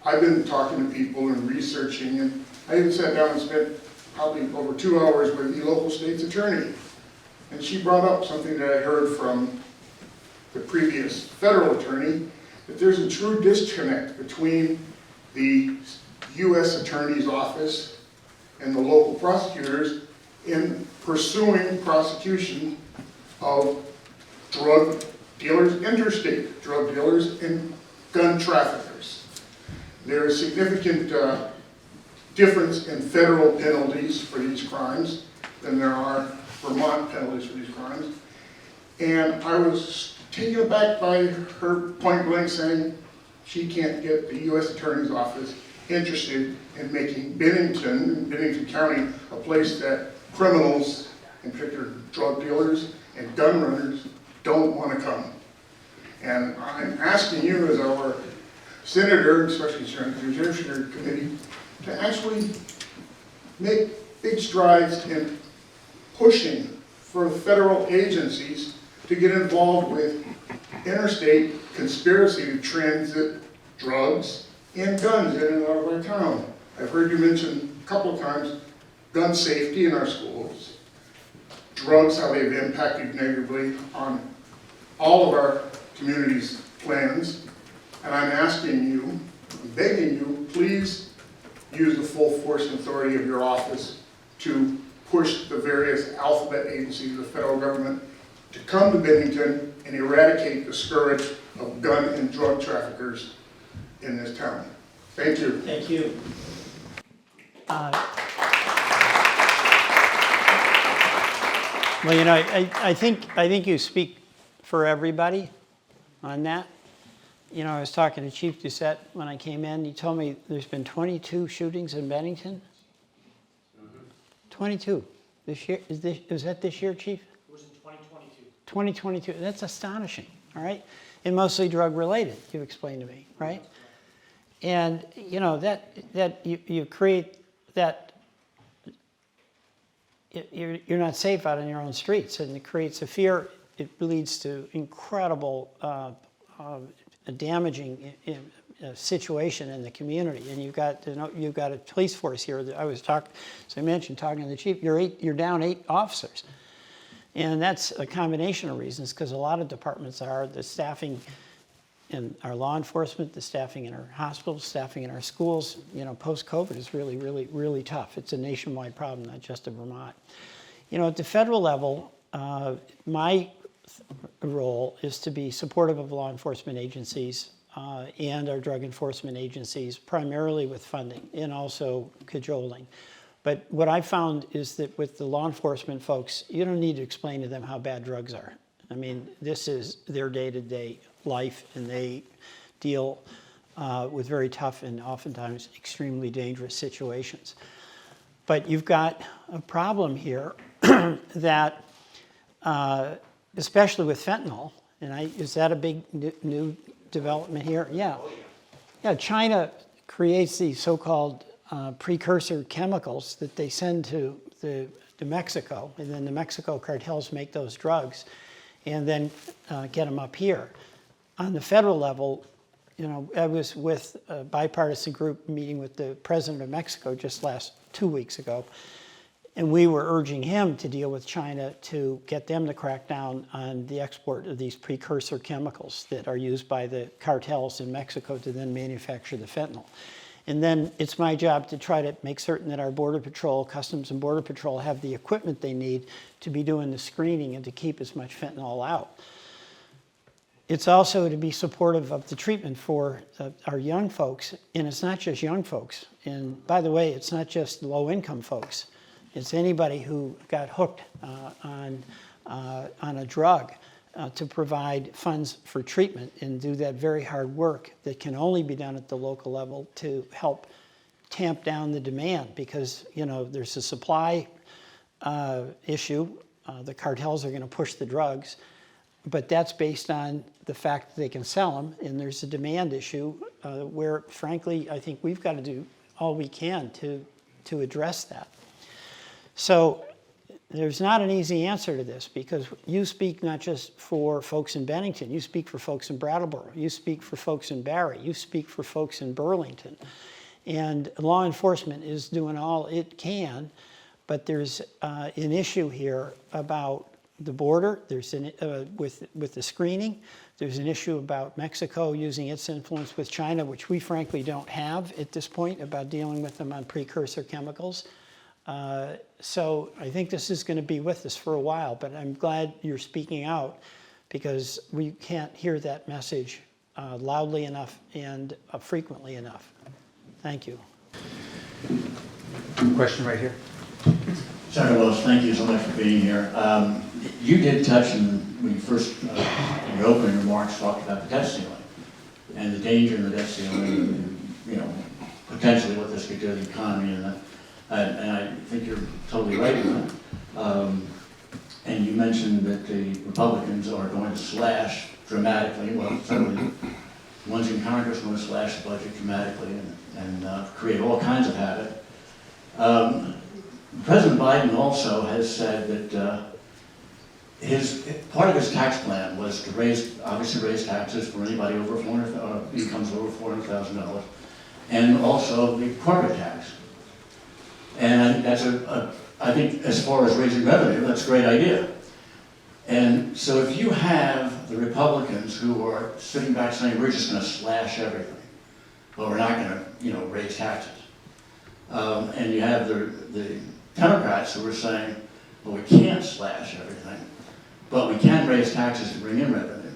I've been talking to people and researching, and I even sat down and spent probably over 2 hours with the local state's attorney. And she brought up something that I heard from the previous federal attorney, that there's a true disconnect between the U.S. Attorney's Office and the local prosecutors in pursuing prosecution of drug dealers, interstate drug dealers, and gun traffickers. There is significant difference in federal penalties for these crimes than there are Vermont penalties for these crimes. And I was taken aback by her point blank saying she can't get the U.S. Attorney's Office interested in making Bennington County, a place that criminals, in particular drug dealers and gun runners, don't want to come. And I'm asking you as our senator, especially the Judiciary Committee, to actually make big strides in pushing for federal agencies to get involved with interstate conspiracy to transit drugs and guns in and out of our town. I've heard you mention a couple of times gun safety in our schools, drugs, how they've impacted negatively on all of our community's plans. And I'm asking you, I'm begging you, please use the full force and authority of your office to push the various alphabet agencies of the federal government to come to Bennington and eradicate the scourge of gun and drug traffickers in this town. Thank you. Thank you. Well, you know, I think you speak for everybody on that. You know, I was talking to Chief Doucette when I came in. He told me there's been 22 shootings in Bennington. 22 this year. Is that this year, Chief? It was in 2022. 2022. That's astonishing. All right, and mostly drug related. You explained to me, right? And you know that you create that. You're not safe out on your own streets, and it creates a fear. It leads to incredible damaging situation in the community. And you've got, you've got a police force here that I was talking, as I mentioned, talking to the chief, you're down 8 officers. And that's a combination of reasons, because a lot of departments are, the staffing in our law enforcement, the staffing in our hospitals, staffing in our schools, post-COVID is really, really, really tough. It's a nationwide problem, not just in Vermont. At the federal level, my role is to be supportive of law enforcement agencies and our drug enforcement agencies, primarily with funding and also cajoling. But what I found is that with the law enforcement folks, you don't need to explain to them how bad drugs are. I mean, this is their day-to-day life, and they deal with very tough and oftentimes extremely dangerous situations. But you've got a problem here that, especially with fentanyl, and is that a big new development here? Yeah. Yeah, China creates these so-called precursor chemicals that they send to Mexico, and then the Mexico cartels make those drugs and then get them up here. On the federal level, I was with a bipartisan group meeting with the president of Mexico just 2 weeks ago, and we were urging him to deal with China to get them to crack down on the export of these precursor chemicals that are used by the cartels in Mexico to then manufacture the fentanyl. And then it's my job to try to make certain that our Border Patrol, Customs and Border Patrol, have the equipment they need to be doing the screening and to keep as much fentanyl out. It's also to be supportive of the treatment for our young folks, and it's not just young folks. And by the way, it's not just low-income folks. It's anybody who got hooked on a drug to provide funds for treatment and do that very hard work that can only be done at the local level to help tamp down the demand, because there's a supply issue. The cartels are going to push the drugs, but that's based on the fact that they can sell them, and there's a demand issue where, frankly, I think we've got to do all we can to address that. So there's not an easy answer to this, because you speak not just for folks in Bennington, you speak for folks in Brattleboro, you speak for folks in Barre, you speak for folks in Burlington. And law enforcement is doing all it can, but there's an issue here about the border, there's with the screening, there's an issue about Mexico using its influence with China, which we frankly don't have at this point, about dealing with them on precursor chemicals. So I think this is going to be with us for a while, but I'm glad you're speaking out, because we can't hear that message loudly enough and frequently enough. Thank you. Question right here. Senator Welch, thank you so much for being here. You did touch when you first, in your opening remarks, talked about the debt ceiling and the danger in the debt ceiling, and, potentially what this could do to the economy and that. And I think you're totally right in that. And you mentioned that the Republicans are going to slash dramatically, well, certainly the ones in Congress are going to slash the budget dramatically and create all kinds of havoc. President Biden also has said that part of his tax plan was to obviously raise taxes for anybody over incomes over $400,000, and also the corporate tax. And I think that's I think as far as raising revenue, that's a great idea. And so if you have the Republicans who are sitting back saying, we're just going to slash everything, but we're not going to, raise taxes. And you have the Democrats who are saying, well, we can't slash everything, but we can raise taxes to bring in revenue.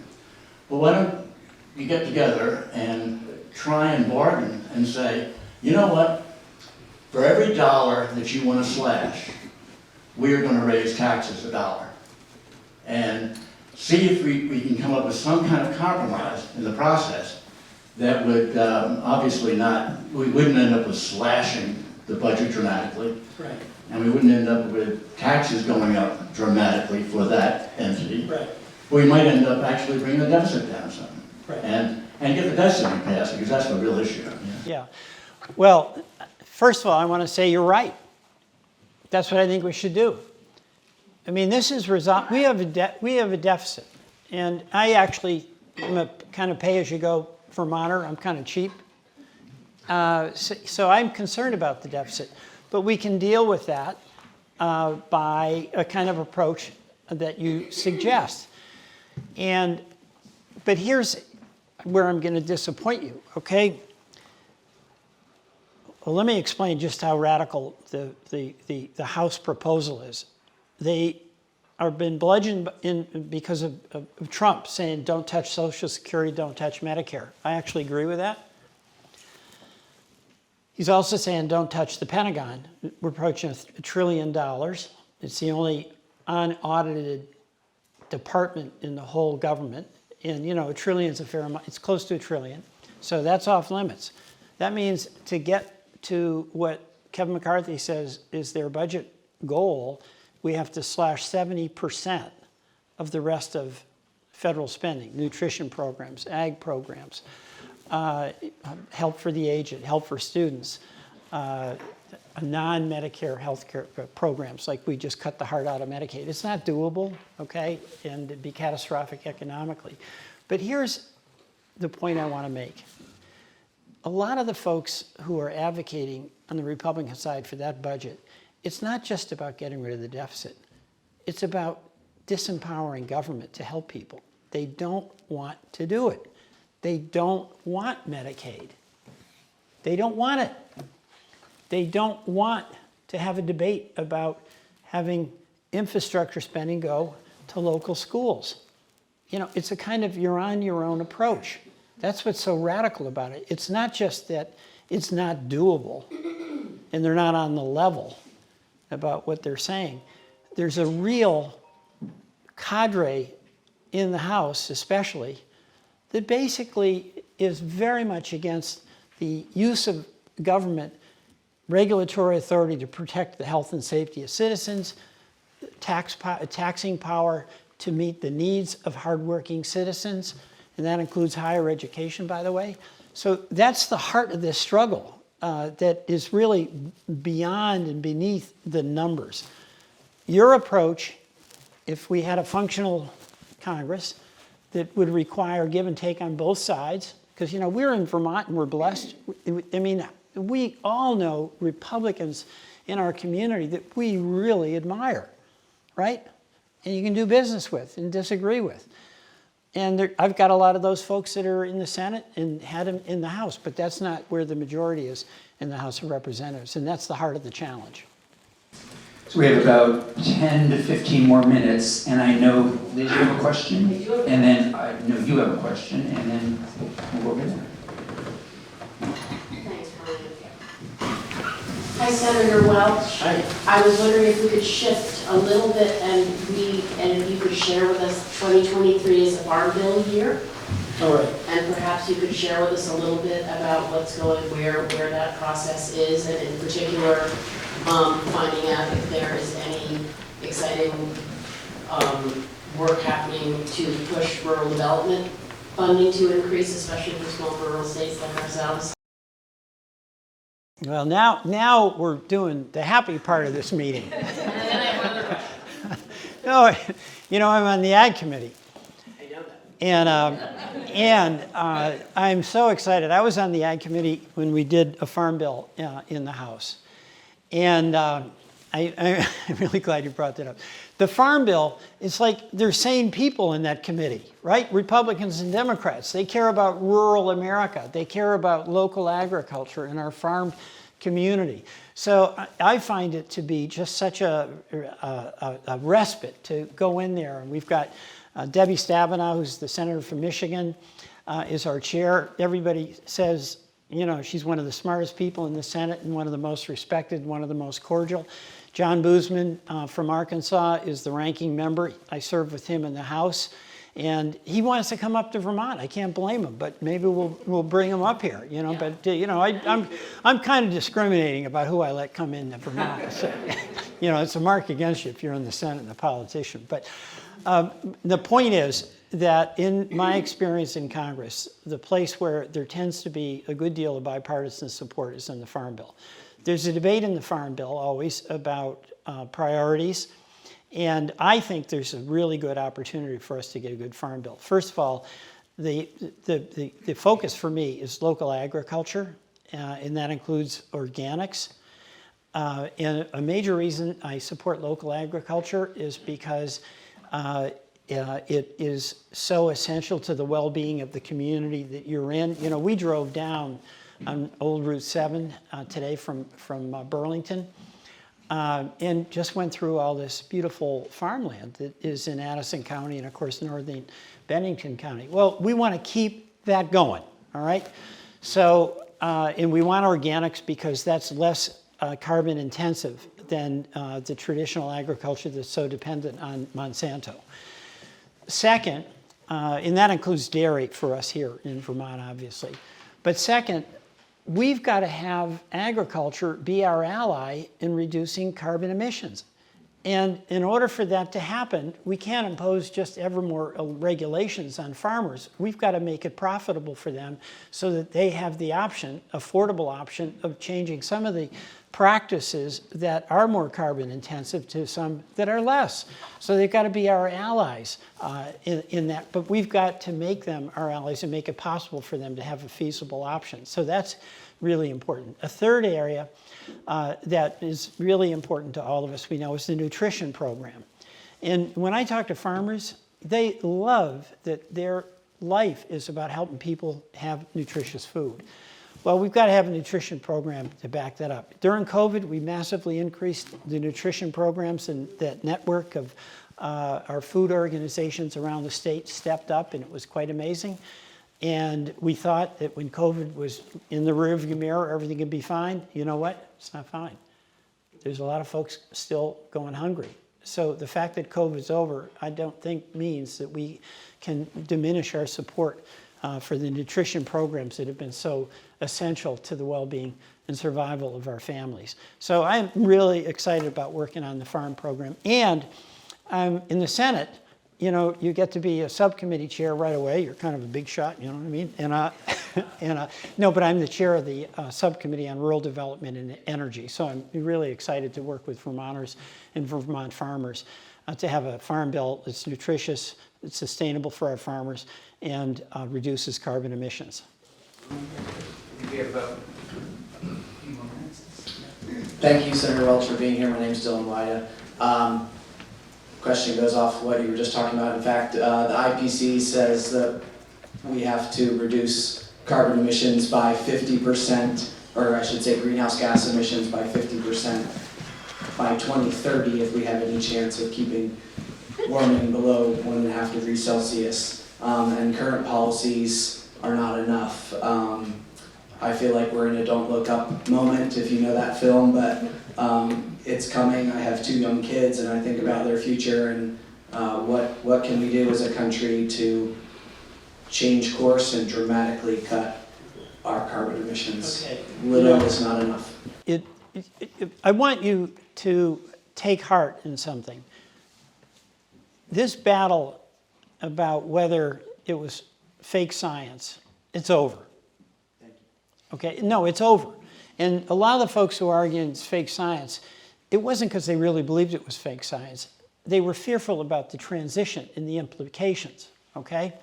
Well, why don't you get together and try and bargain and say, you know what? For every dollar that you want to slash, we are going to raise taxes $1. And see if we can come up with some kind of compromise in the process that would obviously we wouldn't end up with slashing the budget dramatically. Right. And we wouldn't end up with taxes going up dramatically for that entity. Right. We might end up actually bringing the deficit down some. Right. And get the debt ceiling passed, because that's the real issue. Yeah. Well, first of all, I want to say you're right. That's what I think we should do. I mean, this is we have a deficit, and I actually am a kind of pay-as-you-go Vermonter, I'm kind of cheap. So I'm concerned about the deficit. But we can deal with that by a kind of approach that you suggest. But here's where I'm going to disappoint you, okay? Well, let me explain just how radical the House proposal is. They are been bludgeoned because of Trump saying, don't touch Social Security, don't touch Medicare. I actually agree with that. He's also saying, don't touch the Pentagon. We're approaching $1 trillion. It's the only unaudited department in the whole government. And you know, $1 trillion is a fair amount. It's close to $1 trillion. So that's off limits. That means to get to what Kevin McCarthy says is their budget goal, we have to slash 70% of the rest of federal spending, nutrition programs, ag programs, help for the aged, help for students, non-Medicare health care programs, like we just cut the heart out of Medicaid. It's not doable, okay, and it'd be catastrophic economically. But here's the point I want to make. A lot of the folks who are advocating on the Republican side for that budget, it's not just about getting rid of the deficit. It's about disempowering government to help people. They don't want to do it. They don't want Medicaid. They don't want it. They don't want to have a debate about having infrastructure spending go to local schools. You know, it's a kind of you're on your own approach. That's what's so radical about it. It's not just that it's not doable and they're not on the level about what they're saying. There's a real cadre in the House, especially, that basically is very much against the use of government regulatory authority to protect the health and safety of citizens, taxing power to meet the needs of hardworking citizens, and that includes higher education, by the way. So that's the heart of this struggle that is really beyond and beneath the numbers. Your approach, if we had a functional Congress that would require give and take on both sides, because, you know, we're in Vermont and we're blessed. I mean, we all know Republicans in our community that we really admire, right? And you can do business with and disagree with. And I've got a lot of those folks that are in the Senate and had them in the House, but that's not where the majority is in the House of Representatives, and that's the heart of the challenge. So we have about 10 to 15 more minutes, and I know Liz, you have a question, and then I know you have a question, and then we'll go over there. Thanks, Brian. Hi, Senator Welch. Hi. I was wondering if we could shift a little bit and if you could share with us 2023 is a Farm Bill year. All right. And perhaps you could share with us a little bit about what's going, where that process is, and in particular, finding out if there is any exciting work happening to push rural development funding to increase, especially for small rural states like ourselves. Well, now we're doing the happy part of this meeting. No, you know, I'm on the Ag Committee. I know that. And I'm so excited. I was on the Ag Committee when we did a farm bill in the House. And I'm really glad you brought that up. The farm bill, it's like they're sane people in that committee, right? Republicans and Democrats. They care about rural America. They care about local agriculture in our farm community. So I find it to be just such a respite to go in there. And we've got Debbie Stabenow, who's the senator from Michigan, is our chair. Everybody says, you know, she's one of the smartest people in the Senate and one of the most respected, one of the most cordial. John Boozman from Arkansas is the ranking member. I serve with him in the House. And he wants to come up to Vermont. I can't blame him, but maybe we'll bring him up here, you know. Yeah. But, you know, I'm kind of discriminating about who I let come into Vermont. So, you know, it's a mark against you if you're in the Senate and a politician. But the point is that in my experience in Congress, the place where there tends to be a good deal of bipartisan support is in the Farm Bill. There's a debate in the Farm Bill always about priorities. And I think there's a really good opportunity for us to get a good Farm Bill. First of all, the focus for me is local agriculture, and that includes organics. And a major reason I support local agriculture is because it is so essential to the well-being of the community that you're in. You know, we drove down on Old Route 7 today from Burlington, and just went through all this beautiful farmland that is in Addison County and, of course, northern Bennington County. Well, we want to keep that going, all right? So, and we want organics because that's less carbon intensive than the traditional agriculture that's so dependent on Monsanto. Second, and that includes dairy for us here in Vermont, obviously. But second, we've got to have agriculture be our ally in reducing carbon emissions. And in order for that to happen, we can't impose just ever more regulations on farmers. We've got to make it profitable for them so that they have the option, affordable option, of changing some of the practices that are more carbon intensive to some that are less. So they've got to be our allies in that. But we've got to make them our allies and make it possible for them to have a feasible option. So that's really important. A third area that is really important to all of us, we know, is the nutrition program. And when I talk to farmers, they love that their life is about helping people have nutritious food. Well, we've got to have a nutrition program to back that up. During COVID, we massively increased the nutrition programs, and that network of our food organizations around the state stepped up, and it was quite amazing. And we thought that when COVID was in the rearview mirror, everything would be fine. You know what? It's not fine. There's a lot of folks still going hungry. So the fact that COVID's over, I don't think means that we can diminish our support for the nutrition programs that have been so essential to the well-being and survival of our families. So I'm really excited about working on the farm program. And in the Senate, you know, you get to be a subcommittee chair right away. You're kind of a big shot, you know what I mean? And no, but I'm the chair of the subcommittee on rural development and energy. So I'm really excited to work with Vermonters and Vermont farmers to have a farm bill that's nutritious, it's sustainable for our farmers, and reduces carbon emissions. We have about a few more minutes. Thank you, Senator Welch, for being here. My name is Dylan Wida. Question goes off what you were just talking about. In fact, the IPC says that we have to reduce carbon emissions by 50%, or I should say greenhouse gas emissions by 50% by 2030 if we have any chance of keeping warming below 1.5 degrees Celsius. And current policies are not enough. I feel like we're in a don't look up moment, if you know that film, but it's coming. I have 2 young kids and I think about their future and what can we do as a country to change course and dramatically cut our carbon emissions. Okay. Little is not enough. I want you to take heart in something. This battle about whether it was fake science, it's over. Thank you. Okay, no, it's over. And a lot of the folks who are arguing it's fake science, it wasn't because they really believed it was fake science. They were fearful about the transition and the implications, okay?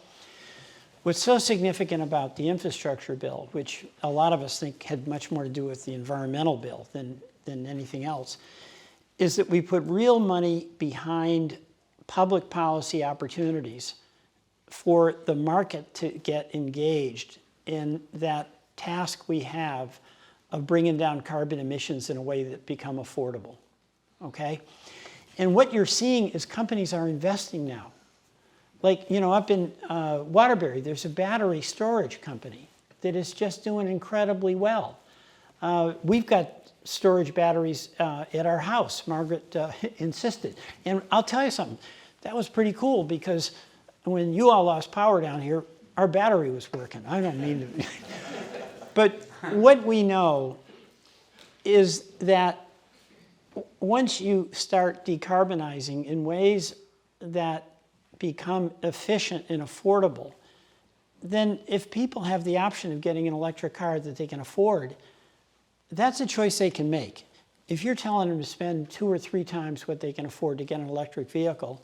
What's so significant about the infrastructure bill, which a lot of us think had much more to do with the environmental bill than anything else, is that we put real money behind public policy opportunities for the market to get engaged in that task we have of bringing down carbon emissions in a way that become affordable, okay? And what you're seeing is companies are investing now. Like, you know, up in Waterbury, there's a battery storage company that is just doing incredibly well. We've got storage batteries at our house. Margaret insisted. And I'll tell you something, that was pretty cool because when you all lost power down here, our battery was working. I don't mean to. But what we know is that once you start decarbonizing in ways that become efficient and affordable, then if people have the option of getting an electric car that they can afford, that's a choice they can make. If you're telling them to spend 2 or 3 times what they can afford to get an electric vehicle,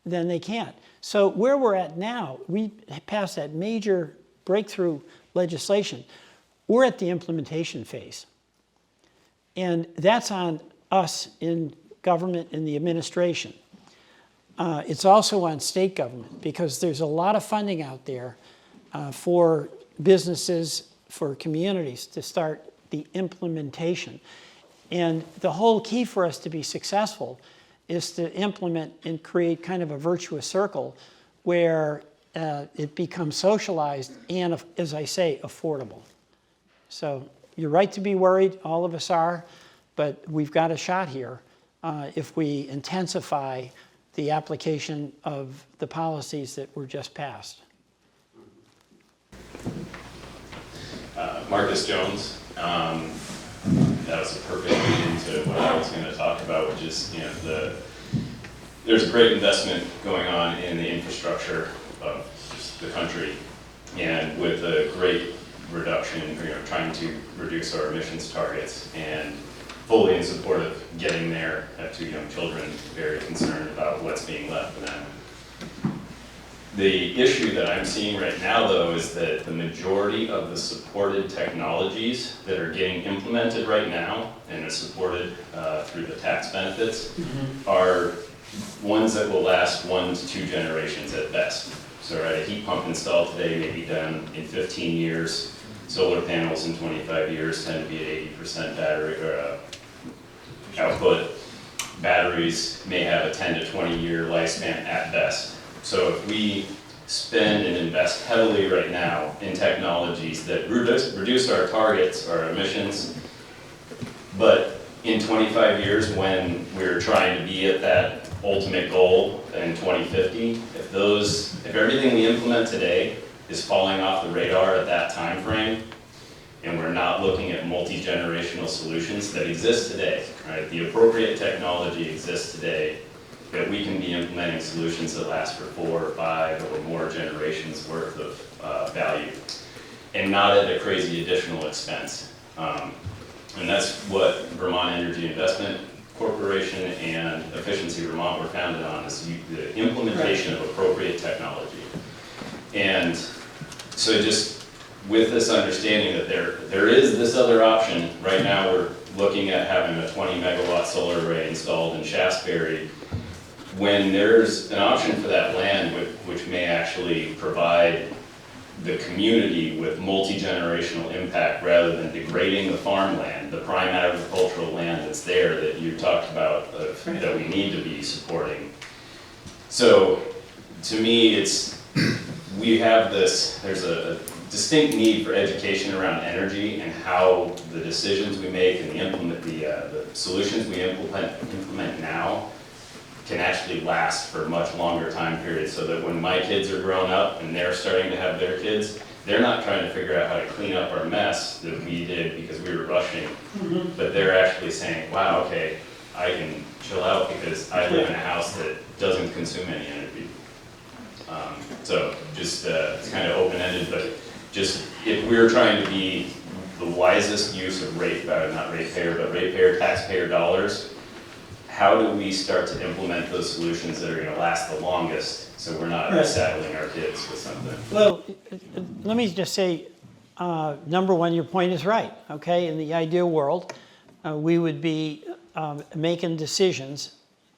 then they can't. So where we're at now, we passed that major breakthrough legislation. We're at the implementation phase. And that's on us in government, in the administration. It's also on state government, because there's a lot of funding out there for businesses, for communities to start the implementation. And the whole key for us to be successful is to implement and create kind of a virtuous circle where it becomes socialized and, as I say, affordable. So you're right to be worried, all of us are, but we've got a shot here if we intensify the application of the policies that were just passed. Marcus Jones. That was a perfect lead into what I was going to talk about, which is, there's a great investment going on in the infrastructure of just the country, and with a great reduction, trying to reduce our emissions targets, and fully in support of getting there. I have 2 young children, very concerned about what's being left for them. The issue that I'm seeing right now, though, is that the majority of the supported technologies that are getting implemented right now and are supported through the tax benefits are ones that will last 1 to 2 generations at best. So a heat pump installed today may be done in 15 years. Solar panels in 25 years tend to be at 80% battery output. Batteries may have a 10 to 20 year lifespan at best. So if we spend and invest heavily right now in technologies that reduce our targets, our emissions, but in 25 years when we're trying to be at that ultimate goal in 2050, if everything we implement today is falling off the radar at that time frame, and we're not looking at multi-generational solutions that exist today, right? The appropriate technology exists today that we can be implementing solutions that last for 4 or 5 or more generations worth of value, and not at a crazy additional expense. And that's what Vermont Energy Investment Corporation and Efficiency Vermont were founded on, is the implementation of appropriate technology. And so just with this understanding that there is this other option, right now we're looking at having a 20 megawatt solar array installed in Shasberry, when there's an option for that land which may actually provide the community with multi-generational impact rather than degrading the farmland, the prime agricultural land that's there that you talked about that we need to be supporting. So to me, we have there's a distinct need for education around energy and how the decisions we make and the solutions we implement now can actually last for much longer time periods, so that when my kids are grown up and they're starting to have their kids, they're not trying to figure out how to clean up our mess that we did because we were rushing, but they're actually saying, wow, okay, I can chill out because I live in a house that doesn't consume any energy. So just, it's kind of open-ended, but just if we're trying to be the wisest use of ratepayer, taxpayer dollars, how do we start to implement those solutions that are going to last the longest, so we're not saddling our kids with something? Well, let me just say, number one, your point is right, okay? In the ideal world, we would be making decisions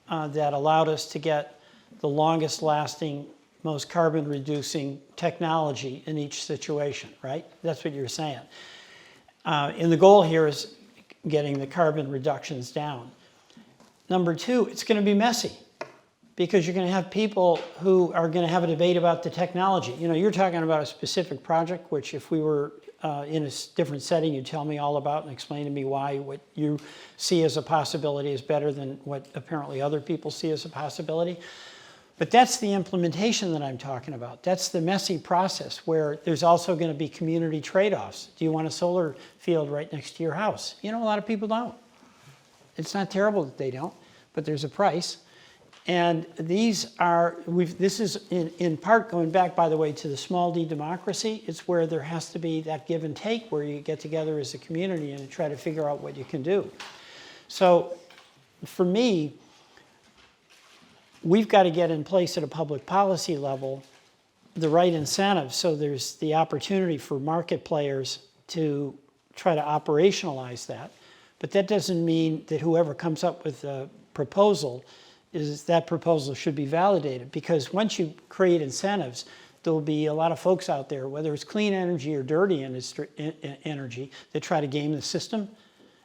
that allowed us to get the longest lasting, most carbon reducing technology in each situation, right? That's what you're saying. And the goal here is getting the carbon reductions down. Number two, it's going to be messy, because you're going to have people who are going to have a debate about the technology. You're talking about a specific project, which if we were in a different setting, you'd tell me all about and explain to me why what you see as a possibility is better than what apparently other people see as a possibility. But that's the implementation that I'm talking about. That's the messy process where there's also going to be community trade-offs. Do you want a solar field right next to your house? A lot of people don't. It's not terrible that they don't, but there's a price. And this is in part going back, by the way, to the small d democracy. It's where there has to be that give and take, where you get together as a community and try to figure out what you can do. So for me, we've got to get in place at a public policy level the right incentives so there's the opportunity for market players to try to operationalize that. But that doesn't mean that whoever comes up with a proposal that proposal should be validated, because once you create incentives, there'll be a lot of folks out there, whether it's clean energy or dirty energy, that try to game the system.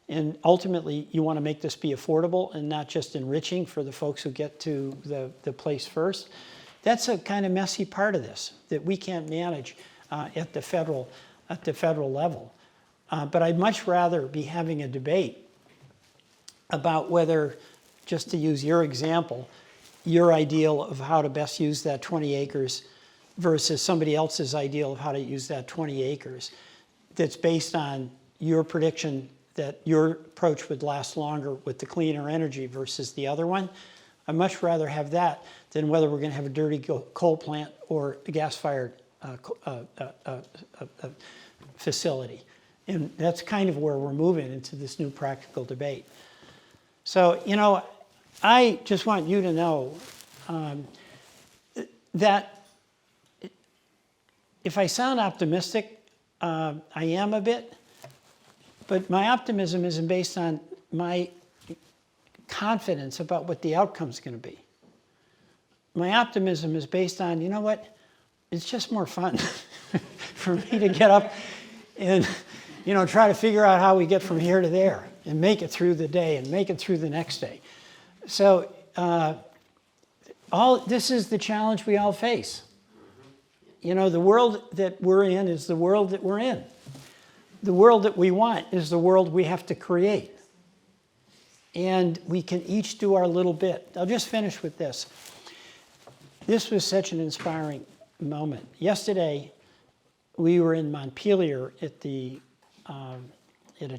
And ultimately, you want to make this be affordable and not just enriching for the folks who get to the place first. That's a kind of messy part of this that we can't manage at the federal level. But I'd much rather be having a debate about whether, just to use your example, your ideal of how to best use that 20 acres versus somebody else's ideal of how to use that 20 acres that's based on your prediction that your approach would last longer with the cleaner energy versus the other one. I'd much rather have that than whether we're going to have a dirty coal plant or a gas-fired facility. And that's kind of where we're moving into this new practical debate. So, you know, I just want you to know that if I sound optimistic, I am a bit, but my optimism isn't based on my confidence about what the outcome's going to be. My optimism is based on, you know what, it's just more fun for me to get up and, you know, try to figure out how we get from here to there and make it through the day and make it through the next day. So this is the challenge we all face. You know, the world that we're in is the world that we're in. The world that we want is the world we have to create. And we can each do our little bit. I'll just finish with this. This was such an inspiring moment. Yesterday, we were in Montpelier at a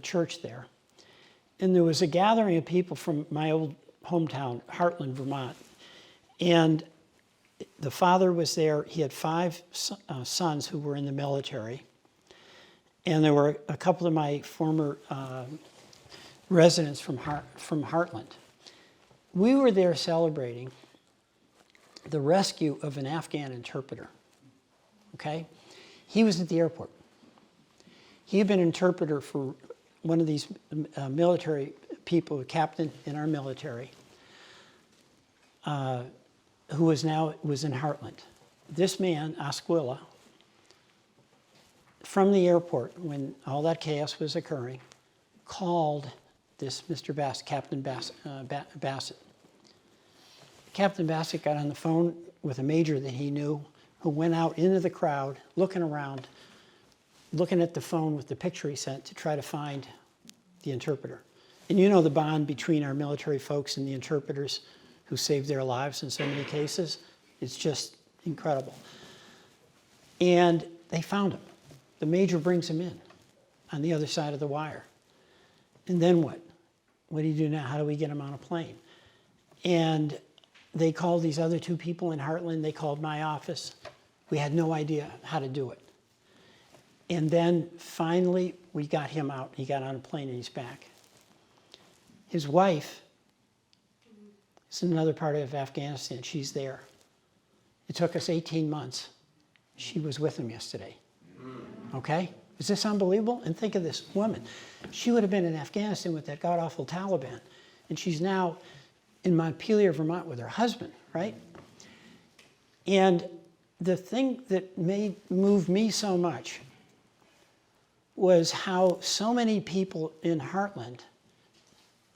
church there. And there was a gathering of people from my old hometown, Heartland, Vermont. And the father was there. He had 5 sons who were in the military. And there were a couple of my former residents from Heartland. We were there celebrating the rescue of an Afghan interpreter, okay? He was at the airport. He had been an interpreter for one of these military people, a captain in our military, who was in Heartland. This man, Asquilla, from the airport, when all that chaos was occurring, called this Mr. Bassett, Captain Bassett. Captain Bassett got on the phone with a major that he knew, who went out into the crowd, looking around, looking at the phone with the picture he sent to try to find the interpreter. And you know the bond between our military folks and the interpreters who saved their lives in so many cases. It's just incredible. And they found him. The major brings him in on the other side of the wire. And then what? What do you do now? How do we get him on a plane? And they called these other 2 people in Heartland. They called my office. We had no idea how to do it. And then finally, we got him out. He got on a plane and he's back. His wife is in another part of Afghanistan. She's there. It took us 18 months. She was with him yesterday. Okay? Is this unbelievable? And think of this woman. She would have been in Afghanistan with that god-awful Taliban. And she's now in Montpelier, Vermont with her husband, right? And the thing that moved me so much was how so many people in Heartland,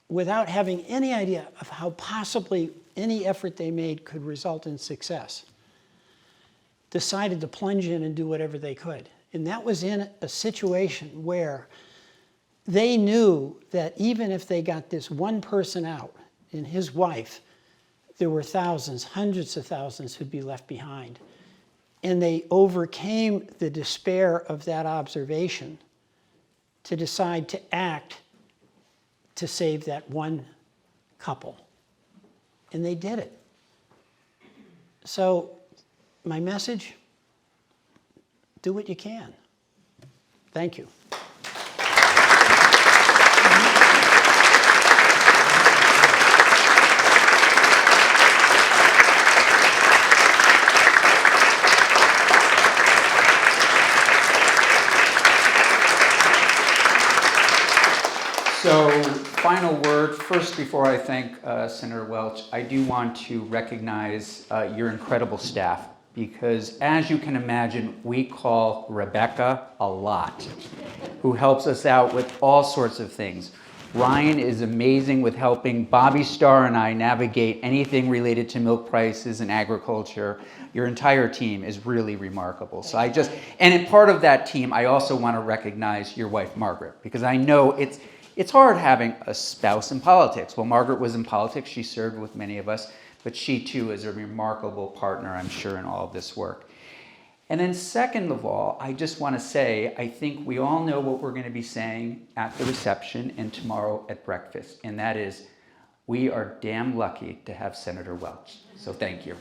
without having any idea of how possibly any effort they made could result in success, decided to plunge in and do whatever they could. And that was in a situation where they knew that even if they got this one person out and his wife, there were thousands, hundreds of thousands who'd be left behind. And they overcame the despair of that observation to decide to act to save that one couple. And they did it. So my message, do what you can. Thank you. So, final word. First, before I thank Senator Welch, I do want to recognize your incredible staff, because as you can imagine, we call Rebecca a lot, who helps us out with all sorts of things. Ryan is amazing with helping Bobby Starr and I navigate anything related to milk prices and agriculture. Your entire team is really remarkable. So and in part of that team, I also want to recognize your wife, Margaret, because I know it's hard having a spouse in politics. Well, Margaret was in politics. She served with many of us, but she too is a remarkable partner, I'm sure, in all of this work. And then second of all, I just want to say, I think we all know what we're going to be saying at the reception and tomorrow at breakfast, and that is, we are damn lucky to have Senator Welch. So thank you.